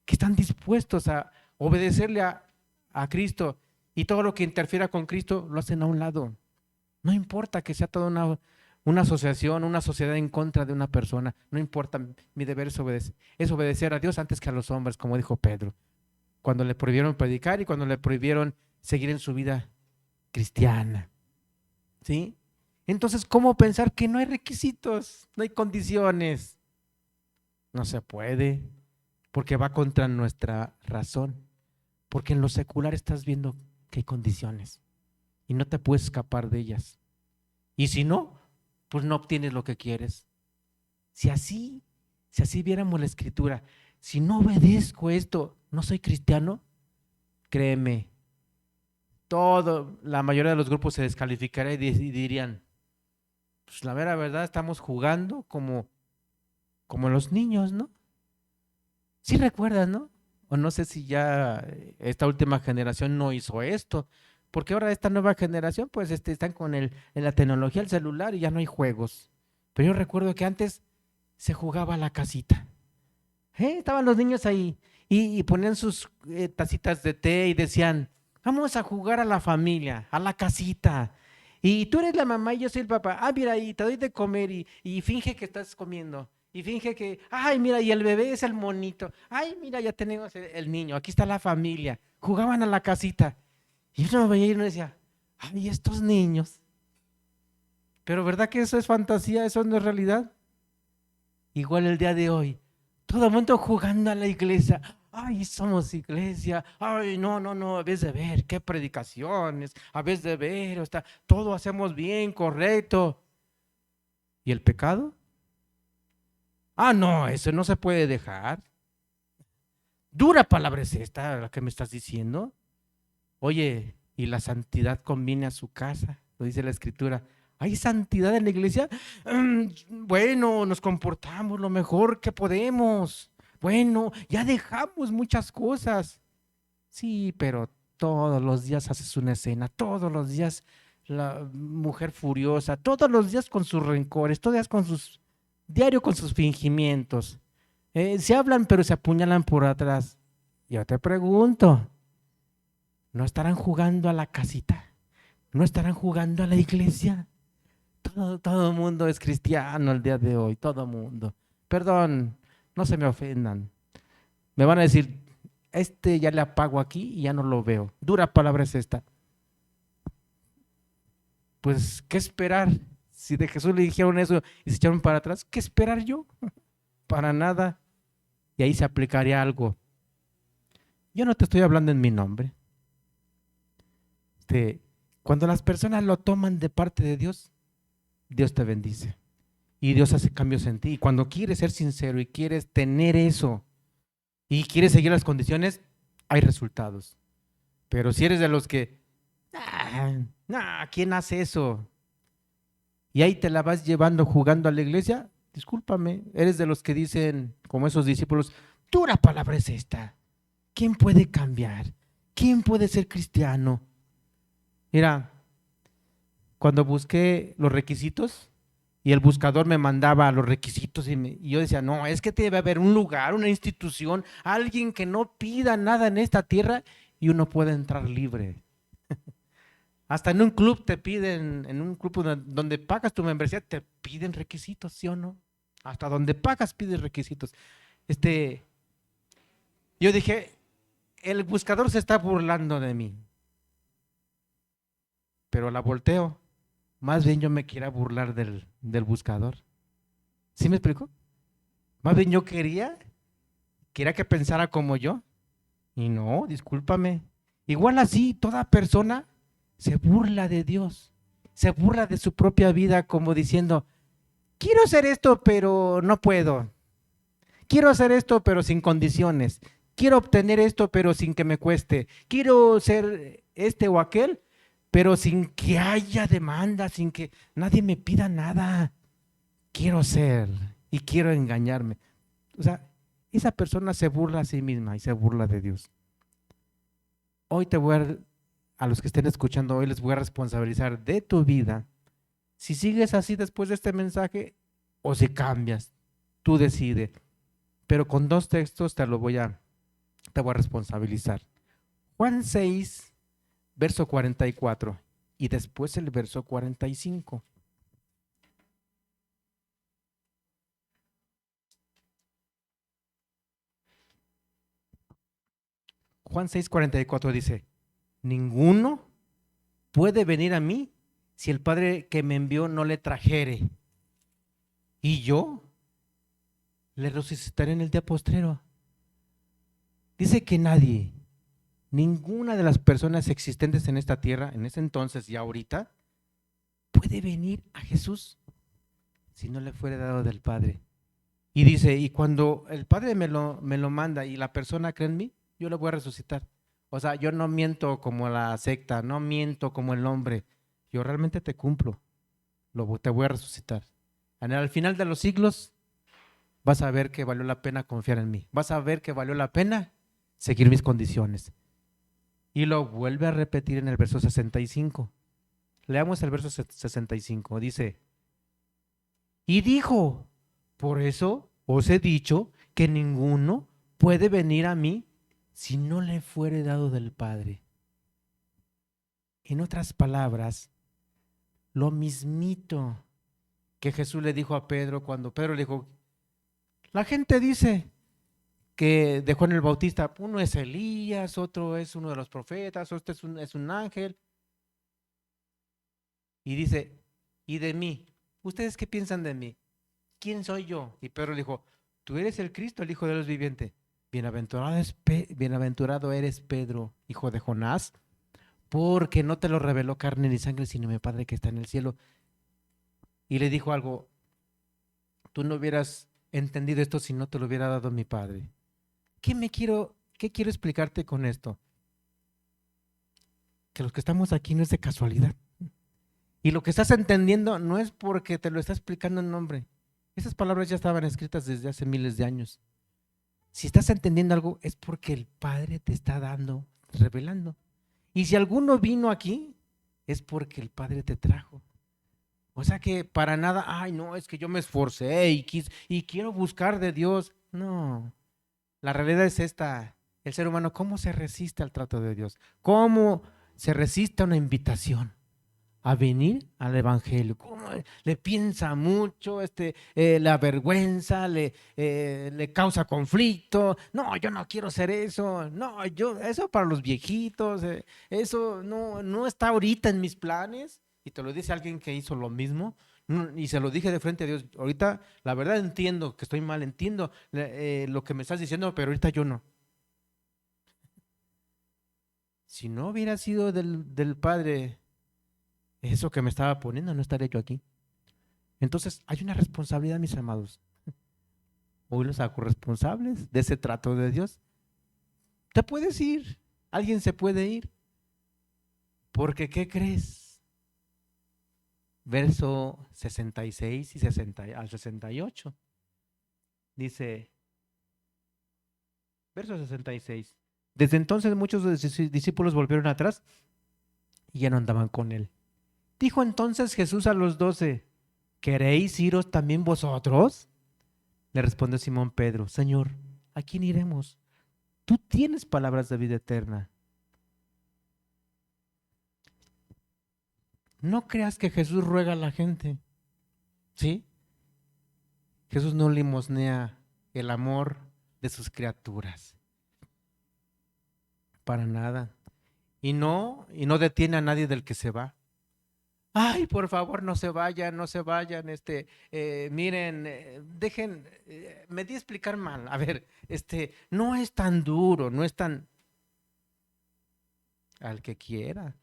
que están dispuestos a obedecerle a Cristo, y todo lo que interfiera con Cristo lo hacen a un lado. No importa que sea toda una asociación, una sociedad en contra de una persona, no importa, mi deber es obedecer a Dios antes que a los hombres, como dijo Pedro, cuando le prohibieron predicar y cuando le prohibieron seguir en su vida cristiana. ¿Sí? Entonces, ¿cómo pensar que no hay requisitos, no hay condiciones? No se puede, porque va contra nuestra razón, porque en lo secular estás viendo que hay condiciones y no te puedes escapar de ellas. Y si no, pues no obtienes lo que quieres. Si así viéramos la escritura, si no obedezco esto, no soy cristiano, créeme, la mayoría de los grupos se descalificaría y dirían, pues la mera verdad estamos jugando como los niños, ¿no? Sí recuerdas, ¿no? O no sé si ya esta última generación no hizo esto, porque ahora esta nueva generación pues están con en la tecnología, el celular, y ya no hay juegos. Pero yo recuerdo que antes se jugaba a la casita. Estaban los niños ahí y ponían sus tacitas de té y decían, vamos a jugar a la familia, a la casita. Y tú eres la mamá y yo soy el papá. Ah, mira, y te doy de comer y finge que estás comiendo. Y finge que, ay, mira, y el bebé es el monito. Ay, mira, ya tenemos el niño, aquí está la familia. Jugaban a la casita. Y uno veía y uno decía, ay, estos niños. Pero ¿verdad que eso es fantasía? ¿Eso no es realidad? Igual el día de hoy, todo el mundo jugando a la iglesia. Ay, somos iglesia. Ay, no, a vez de ver, qué predicaciones, a vez de ver, todo hacemos bien, correcto. ¿Y el pecado? Ah, no, eso no se puede dejar. Dura palabra es esta, la que me estás diciendo. Oye, ¿y la santidad conviene a su casa? Lo dice la escritura. ¿Hay santidad en la iglesia? Bueno, nos comportamos lo mejor que podemos. Bueno, ya dejamos muchas cosas. Sí, pero todos los días haces una escena, todos los días la mujer furiosa, todos los días con sus rencores, todos los días diario con sus fingimientos. Se hablan pero se apuñalan por atrás. Yo te pregunto, ¿no estarán jugando a la casita? ¿No estarán jugando a la iglesia? Todo el mundo es cristiano el día de hoy, todo el mundo. Perdón, no se me ofendan. Me van a decir, ya le apago aquí y ya no lo veo. Dura palabra es esta. Pues, ¿qué esperar? Si de Jesús le dijeron eso y se echaron para atrás, ¿qué esperar yo? Para nada. Y ahí se aplicaría algo. Yo no te estoy hablando en mi nombre. Cuando las personas lo toman de parte de Dios, Dios te bendice. Y Dios hace cambios en ti. Y cuando quieres ser sincero y quieres tener eso y quieres seguir las condiciones, hay resultados. Pero si eres de los que, ¿quién hace eso? Y ahí te la vas llevando jugando a la iglesia, discúlpame, eres de los que dicen, como esos discípulos, dura palabra es esta. ¿Quién puede cambiar? ¿Quién puede ser cristiano? Mira, cuando busqué los requisitos y el buscador me mandaba los requisitos y yo decía, no, es que debe haber un lugar, una institución, alguien que no pida nada en esta tierra y uno puede entrar libre. Hasta en un club te piden, en un club donde pagas tu membresía, te piden requisitos, ¿sí o no? Hasta donde pagas pides requisitos. Yo dije, el buscador se está burlando de mí, pero la volteo. Más bien yo me quería burlar del buscador. ¿Sí me explico? Más bien yo quería que pensara como yo. Y no, discúlpame. Igual así, toda persona se burla de Dios, se burla de su propia vida como diciendo, quiero hacer esto, pero no puedo. Quiero hacer esto, pero sin condiciones. Quiero obtener esto, pero sin que me cueste. Quiero ser este o aquel, pero sin que haya demanda, sin que nadie me pida nada. Quiero ser y quiero engañarme. O sea, esa persona se burla a sí misma y se burla de Dios. Hoy a los que estén escuchando, hoy les voy a responsabilizar de tu vida. Si sigues así después de este mensaje o si cambias, tú decides. Pero con dos textos te voy a responsabilizar. Juan 6, verso 44 y después el verso 45. Juan 6, 44 dice, ninguno puede venir a mí si el Padre que me envió no le trajere. Y yo le resucitaré en el día postrero. Dice que nadie, ninguna de las personas existentes en esta tierra, en ese entonces y ahorita, puede venir a Jesús si no le fuere dado del Padre. Y dice, y cuando el Padre me lo manda y la persona cree en mí, yo lo voy a resucitar. O sea, yo no miento como la secta, no miento como el hombre. Yo realmente te cumplo, te voy a resucitar. Al final de los siglos vas a ver que valió la pena confiar en mí. Vas a ver que valió la pena seguir mis condiciones. Y lo vuelve a repetir en el verso 65. Leamos el verso 65. Dice, y dijo, por eso os he dicho que ninguno puede venir a mí si no le fuere dado del Padre. En otras palabras, lo mismito que Jesús le dijo a Pedro cuando Pedro le dijo, la gente dice que de Juan el Bautista, uno es Elías, otro es uno de los profetas, otro es un ángel. Y dice, ¿y de mí? ¿Ustedes qué piensan de mí? ¿Quién soy yo? Y Pedro le dijo, tú eres el Cristo, el Hijo de Dios viviente. Bienaventurado eres Pedro, hijo de Jonás, porque no te lo reveló carne ni sangre, sino mi Padre que está en el cielo. Y le dijo algo, tú no hubieras entendido esto si no te lo hubiera dado mi Padre. ¿Qué quiero explicarte con esto? Que los que estamos aquí no es de casualidad. Y lo que estás entendiendo no es porque te lo está explicando en nombre. Esas palabras ya estaban escritas desde hace miles de años. Si estás entendiendo algo es porque el Padre te está dando, revelando. Y si alguno vino aquí, es porque el Padre te trajo. O sea que para nada, ay no, es que yo me esforcé y quiero buscar de Dios. No, la realidad es esta. El ser humano, ¿cómo se resiste al trato de Dios? ¿Cómo se resiste a una invitación a venir al Evangelio? ¿Cómo le piensa mucho, la vergüenza, le causa conflicto? No, yo no quiero hacer eso. No, eso para los viejitos, eso no está ahorita en mis planes. Y te lo dice alguien que hizo lo mismo. Y se lo dije de frente a Dios. Ahorita, la verdad entiendo que estoy mal, entiendo lo que me estás diciendo, pero ahorita yo no. Si no hubiera sido del Padre eso que me estaba poniendo, no estaría yo aquí. Entonces, hay una responsabilidad, mis amados. Hoy los hago responsables de ese trato de Dios. Te puedes ir, alguien se puede ir, porque ¿qué crees? Verso 66 y 60, al 68. Dice, verso 66. Desde entonces muchos de sus discípulos volvieron atrás y ya no andaban con él. Dijo entonces Jesús a los 12, ¿queréis iros también vosotros? Le respondió Simón Pedro, Señor, ¿a quién iremos? Tú tienes palabras de vida eterna. No creas que Jesús ruega a la gente, ¿sí? Jesús no limosnea el amor de sus criaturas, para nada. Y no detiene a nadie del que se va. Ay, por favor, no se vayan, no se vayan, miren, dejen, me di a explicar mal. A ver, no es tan duro, no es tan, al que quiera,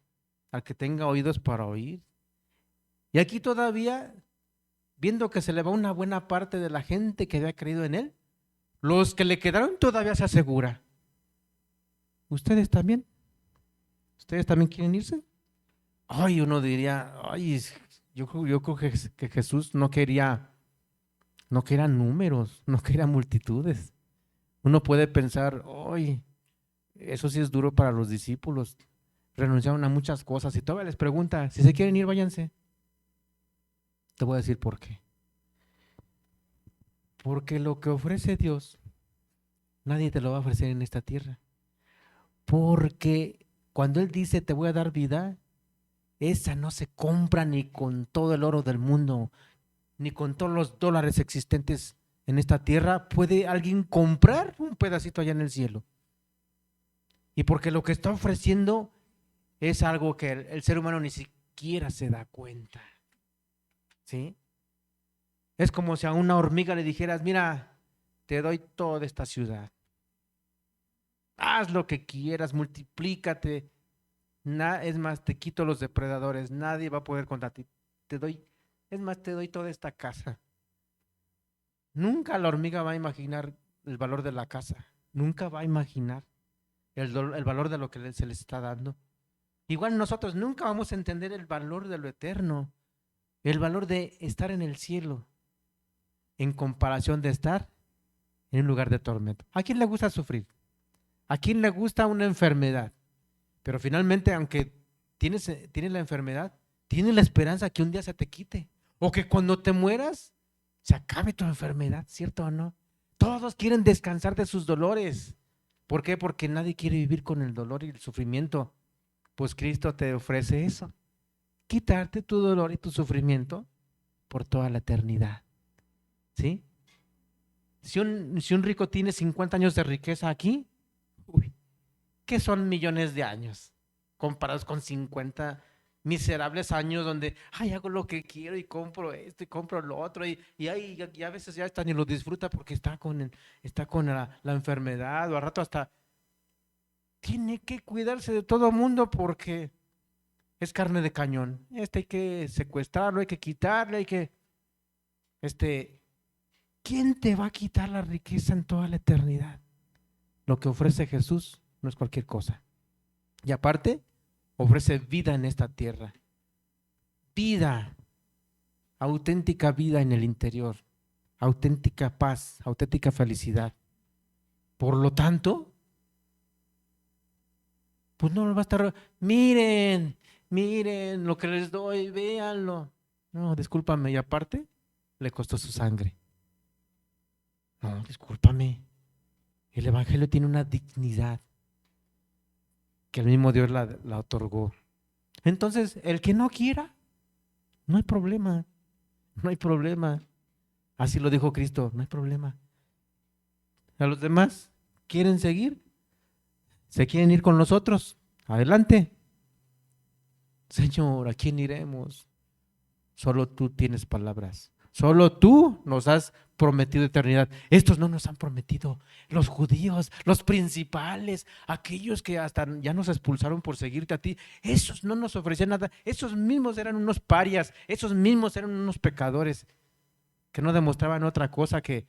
al que tenga oídos para oír. Y aquí todavía, viendo que se le va una buena parte de la gente que había creído en él, los que le quedaron todavía se asegura. ¿Ustedes también? ¿Ustedes también quieren irse? Ay, uno diría, ay, yo creo que Jesús no quería números, no quería multitudes. Uno puede pensar, ay, eso sí es duro para los discípulos. Renunciaron a muchas cosas y todavía les pregunta, si se quieren ir, váyanse. Te voy a decir por qué. Porque lo que ofrece Dios, nadie te lo va a ofrecer en esta tierra. Porque cuando Él dice, te voy a dar vida, esa no se compra ni con todo el oro del mundo, ni con todos los dólares existentes en esta tierra. ¿Puede alguien comprar un pedacito allá en el cielo? Y porque lo que está ofreciendo es algo que el ser humano ni siquiera se da cuenta. ¿Sí? Es como si a una hormiga le dijeras, mira, te doy toda esta ciudad. Haz lo que quieras, multiplícate. Es más, te quito los depredadores, nadie va a poder contra ti. Es más, te doy toda esta casa. Nunca la hormiga va a imaginar el valor de la casa. Nunca va a imaginar el valor de lo que se les está dando. Igual nosotros nunca vamos a entender el valor de lo eterno, el valor de estar en el cielo, en comparación de estar en un lugar de tormento. ¿A quién le gusta sufrir? ¿A quién le gusta una enfermedad? Pero finalmente, aunque tienes la enfermedad, tienes la esperanza que un día se te quite. O que cuando te mueras, se acabe tu enfermedad, ¿cierto o no? Todos quieren descansar de sus dolores. ¿Por qué? Porque nadie quiere vivir con el dolor y el sufrimiento. Pues Cristo te ofrece eso. Quitarte tu dolor y tu sufrimiento por toda la eternidad. ¿Sí? Si un rico tiene 50 años de riqueza aquí, uy, ¿qué son millones de años comparados con 50 miserables años donde, ay, hago lo que quiero y compro esto y compro lo otro y a veces ya hasta ni lo disfruta porque está con la enfermedad o al rato hasta tiene que cuidarse de todo mundo porque es carne de cañón. Hay que secuestrarlo, hay que quitarle, ¿quién te va a quitar la riqueza en toda la eternidad? Lo que ofrece Jesús no es cualquier cosa. Y aparte, ofrece vida en esta tierra. Vida, auténtica vida en el interior, auténtica paz, auténtica felicidad. Por lo tanto, pues no va a estar, miren lo que les doy, véanlo. No, discúlpame, y aparte, le costó su sangre. No, discúlpame. El Evangelio tiene una dignidad que el mismo Dios la otorgó. Entonces, el que no quiera, no hay problema, no hay problema. Así lo dijo Cristo, no hay problema. A los demás, ¿quieren seguir? ¿Se quieren ir con nosotros? Adelante. Señor, ¿a quién iremos? Solo tú tienes palabras. Solo tú nos has prometido eternidad. Estos no nos han prometido. Los judíos, los principales, aquellos que hasta ya nos expulsaron por seguirte a ti, esos no nos ofrecían nada. Esos mismos eran unos parias, esos mismos eran unos pecadores que no demostraban otra cosa que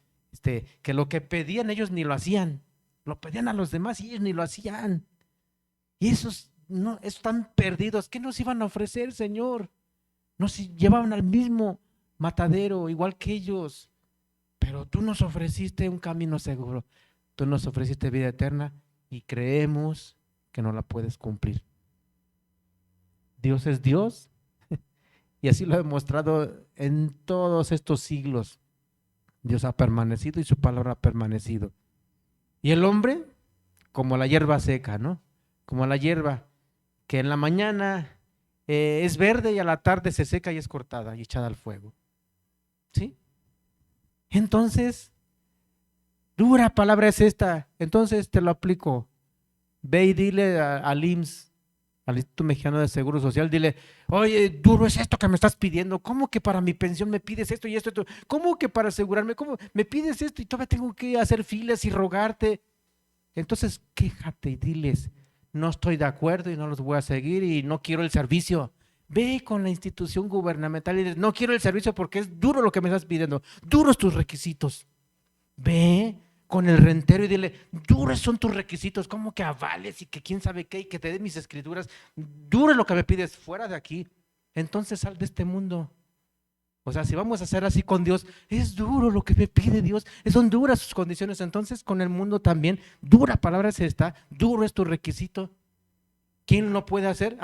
lo que pedían ellos ni lo hacían. Lo pedían a los demás y ellos ni lo hacían. Y esos están perdidos. ¿Qué nos iban a ofrecer, Señor? Nos llevaban al mismo matadero, igual que ellos. Pero tú nos ofreciste un camino seguro. Tú nos ofreciste vida eterna y creemos que no la puedes cumplir. Dios es Dios y así lo ha demostrado en todos estos siglos. Dios ha permanecido y su palabra ha permanecido. Y el hombre, como la hierba seca, ¿no? Como la hierba que en la mañana es verde y a la tarde se seca y es cortada y echada al fuego. ¿Sí? Entonces, dura palabra es esta. Entonces te lo aplico. Ve y dile al IMSS, al Instituto Mexicano de Seguro Social, dile, oye, duro es esto que me estás pidiendo. ¿Cómo que para mi pensión me pides esto y esto? ¿Cómo que para asegurarme? ¿Cómo me pides esto y todavía tengo que hacer filas y rogarte? Entonces quéjate y diles, no estoy de acuerdo y no los voy a seguir y no quiero el servicio. Ve con la institución gubernamental y dices, no quiero el servicio porque es duro lo que me estás pidiendo, duros tus requisitos. Ve con el rentero y dile, duros son tus requisitos, como que avales y que quién sabe qué y que te dé mis escrituras, duro es lo que me pides, fuera de aquí. Entonces sal de este mundo. O sea, si vamos a hacer así con Dios, es duro lo que me pide Dios, son duras sus condiciones. Entonces con el mundo también, dura palabra es esta, duro es tu requisito. ¿Quién lo puede hacer?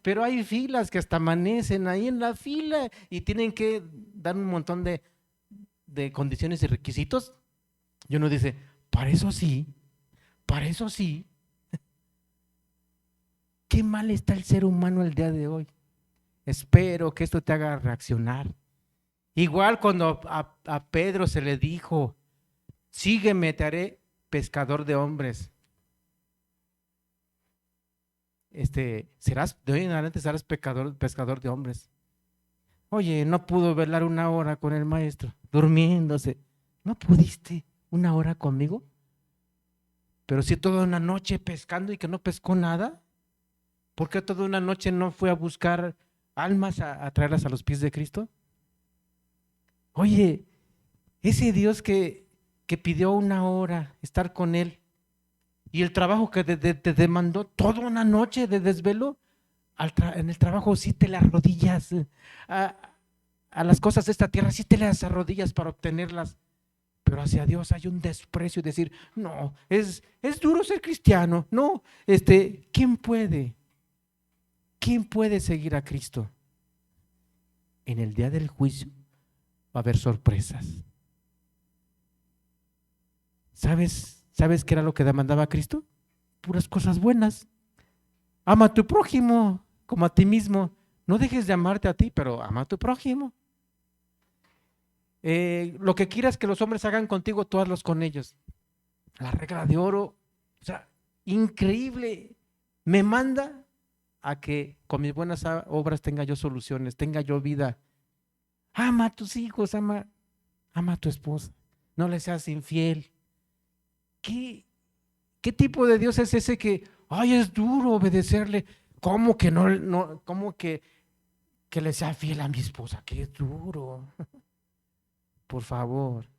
Pero hay filas que hasta amanecen ahí en la fila y tienen que dar un montón de condiciones y requisitos. Y uno dice, para eso sí, para eso sí. Qué mal está el ser humano el día de hoy. Espero que esto te haga reaccionar. Igual cuando a Pedro se le dijo, sígueme, te haré pescador de hombres. De hoy en adelante serás pescador de hombres. Oye, no pudo velar una hora con el maestro, durmiéndose. ¿No pudiste una hora conmigo? Pero si toda una noche pescando y que no pescó nada, ¿por qué toda una noche no fue a buscar almas a traerlas a los pies de Cristo? Oye, ese Dios que pidió una hora estar con Él y el trabajo que te demandó toda una noche de desvelo, en el trabajo sí te las arrodillas, a las cosas de esta tierra sí te las arrodillas para obtenerlas, pero hacia Dios hay un desprecio y decir, no, es duro ser cristiano, no, ¿quién puede? ¿Quién puede seguir a Cristo? En el día del juicio va a haber sorpresas. ¿Sabes qué era lo que demandaba Cristo? Puras cosas buenas. Ama a tu prójimo como a ti mismo. No dejes de amarte a ti, pero ama a tu prójimo. Lo que quieras que los hombres hagan contigo, tú hazlos con ellos. La regla de oro, o sea, increíble. Me manda a que con mis buenas obras tenga yo soluciones, tenga yo vida. Ama a tus hijos, ama a tu esposa. No le seas infiel. ¿Qué tipo de Dios es ese que, ay, es duro obedecerle? ¿Cómo que cómo que le sea fiel a mi esposa? Qué duro. Por favor.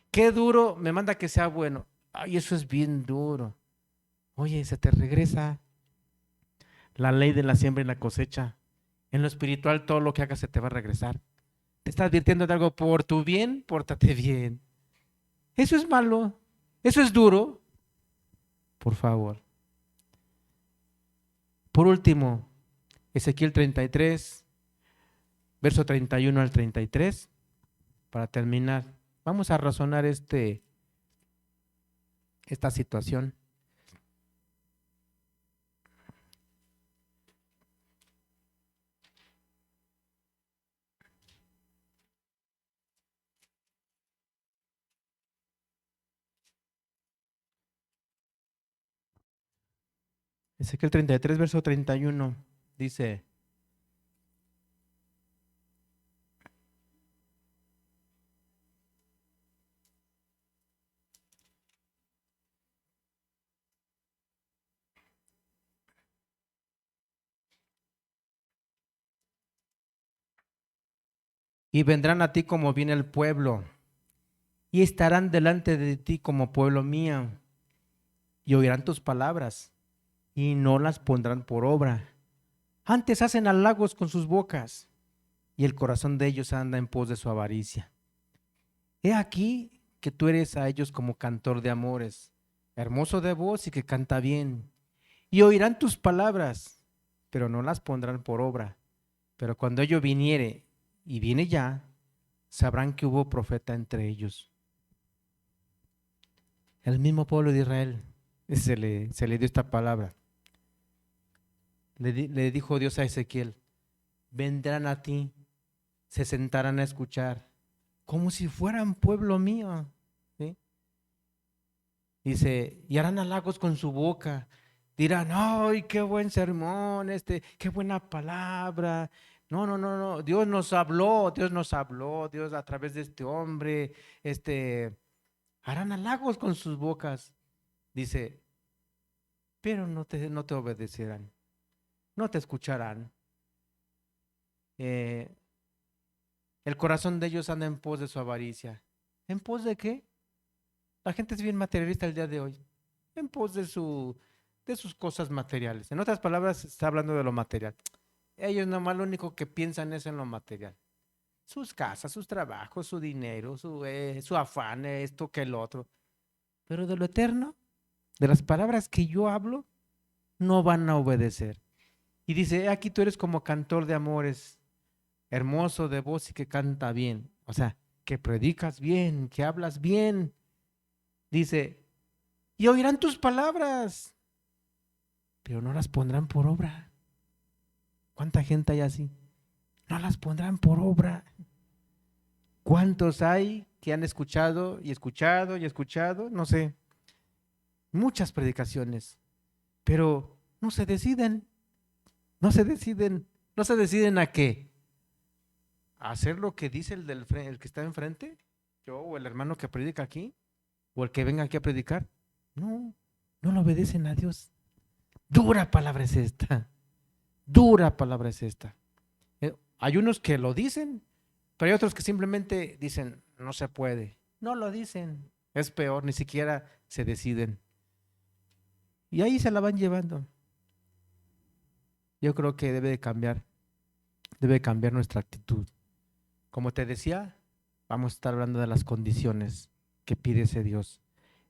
Qué duro, me manda que sea bueno. Ay, eso es bien duro. Oye, se te regresa la ley de la siembra y la cosecha. En lo espiritual, todo lo que hagas se te va a regresar. Te está advirtiendo de algo por tu bien, pórtate bien. Eso es malo, eso es duro. Por favor. Por último, Ezequiel 33, verso 31 al 33, para terminar. Vamos a razonar esta situación. Ezequiel 33, verso 31, dice: y vendrán a ti como viene el pueblo, y estarán delante de ti como pueblo mío, y oirán tus palabras, y no las pondrán por obra. Antes hacen halagos con sus bocas, y el corazón de ellos anda en pos de su avaricia. He aquí que tú eres a ellos como cantor de amores, hermoso de voz y que canta bien. Y oirán tus palabras, pero no las pondrán por obra. Pero cuando ello viniere, y viene ya, sabrán que hubo profeta entre ellos. El mismo pueblo de Israel se le dio esta palabra. Le dijo Dios a Ezequiel: vendrán a ti, se sentarán a escuchar, como si fueran pueblo mío. ¿Sí? Dice, y harán halagos con su boca. Dirán, ¡ay, qué buen sermón, qué buena palabra! No, no, no, no. Dios a través de este hombre, harán halagos con sus bocas. Dice, pero no te obedecerán, no te escucharán. El corazón de ellos anda en pos de su avaricia. ¿En pos de qué? La gente es bien materialista el día de hoy. En pos de sus cosas materiales. En otras palabras, está hablando de lo material. Ellos nomás lo único que piensan es en lo material. Sus casas, sus trabajos, su dinero, su afán, esto que el otro. Pero de lo eterno, de las palabras que yo hablo, no van a obedecer. Y dice, aquí tú eres como cantor de amores, hermoso de voz y que canta bien. O sea, que predicas bien, que hablas bien. Dice, y oirán tus palabras, pero no las pondrán por obra. ¿Cuánta gente hay así? No las pondrán por obra. ¿Cuántos hay que han escuchado y escuchado y escuchado? No sé, muchas predicaciones, pero no se deciden, no se deciden, no se deciden a qué. ¿A hacer lo que dice el que está enfrente? ¿Yo o el hermano que predica aquí? ¿O el que venga aquí a predicar? No, no le obedecen a Dios. Dura palabra es esta. Dura palabra es esta. Hay unos que lo dicen, pero hay otros que simplemente dicen, no se puede. No lo dicen. Es peor, ni siquiera se deciden. Y ahí se la van llevando. Yo creo que debe cambiar nuestra actitud. Como te decía, vamos a estar hablando de las condiciones que pide ese Dios.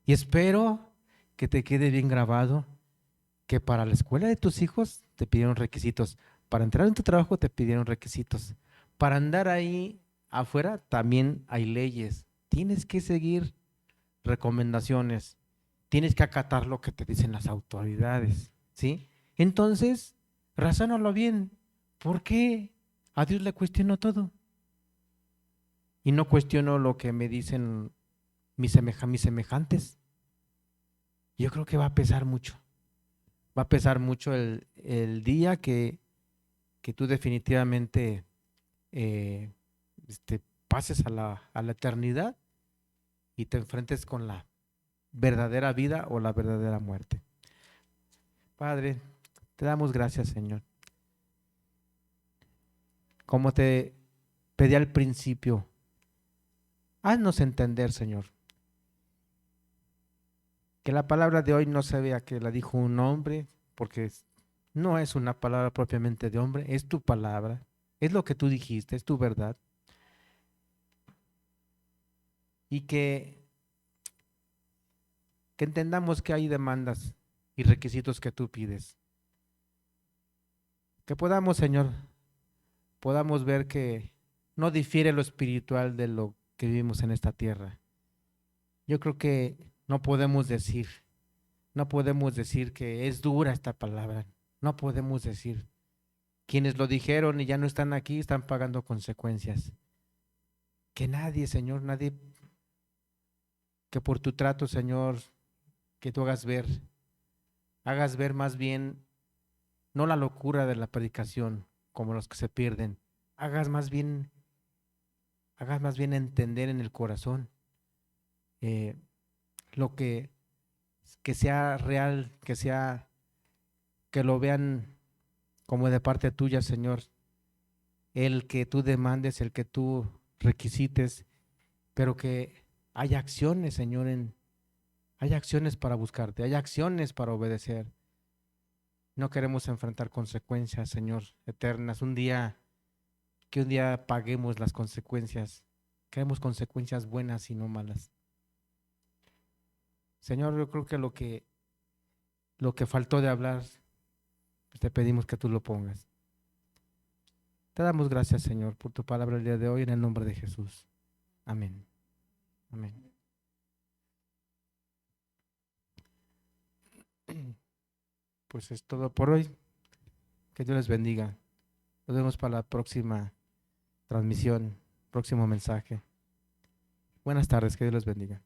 Y espero que te quede bien grabado que para la escuela de tus hijos te pidieron requisitos. Para entrar en tu trabajo te pidieron requisitos. Para andar ahí afuera también hay leyes. Tienes que seguir recomendaciones. Tienes que acatar lo que te dicen las autoridades, ¿sí? Entonces, razónalo bien. ¿Por qué a Dios le cuestiono todo? Y no cuestiono lo que me dicen mis semejantes. Yo creo que va a pesar mucho. Va a pesar mucho el día que tú definitivamente eh, pases a la eternidad y te enfrentes con la verdadera vida o la verdadera muerte. Padre, te damos gracias, Señor. Como te pedí al principio, haznos entender, Señor, que la palabra de hoy no se vea que la dijo un hombre, porque no es una palabra propiamente de hombre, es tu palabra, es lo que tú dijiste, es tu verdad. Y que entendamos que hay demandas y requisitos que tú pides. Que podamos, Señor, podamos ver que no difiere lo espiritual de lo que vivimos en esta tierra. Yo creo que no podemos decir que es dura esta palabra. No podemos decir. Quienes lo dijeron y ya no están aquí están pagando consecuencias. Que nadie, Señor, nadie, que por tu trato, Señor, que tú hagas ver más bien no la locura de la predicación como los que se pierden, hagas más bien, hagas más bien entender en el corazón eh, lo que sea real, que lo vean como de parte tuya, Señor, el que tú demandes, el que tú requisites, pero que haya acciones, Señor, hay acciones para buscarte, hay acciones para obedecer. No queremos enfrentar consecuencias, Señor, eternas. Que un día paguemos las consecuencias. Queremos consecuencias buenas y no malas. Señor, yo creo que lo que faltó de hablar, pues te pedimos que tú lo pongas. Te damos gracias, Señor, por tu palabra el día de hoy en el nombre de Jesús. Amén. Amén. Pues es todo por hoy. Que Dios les bendiga. Nos vemos para la próxima transmisión, próximo mensaje. Buenas tardes, que Dios les bendiga.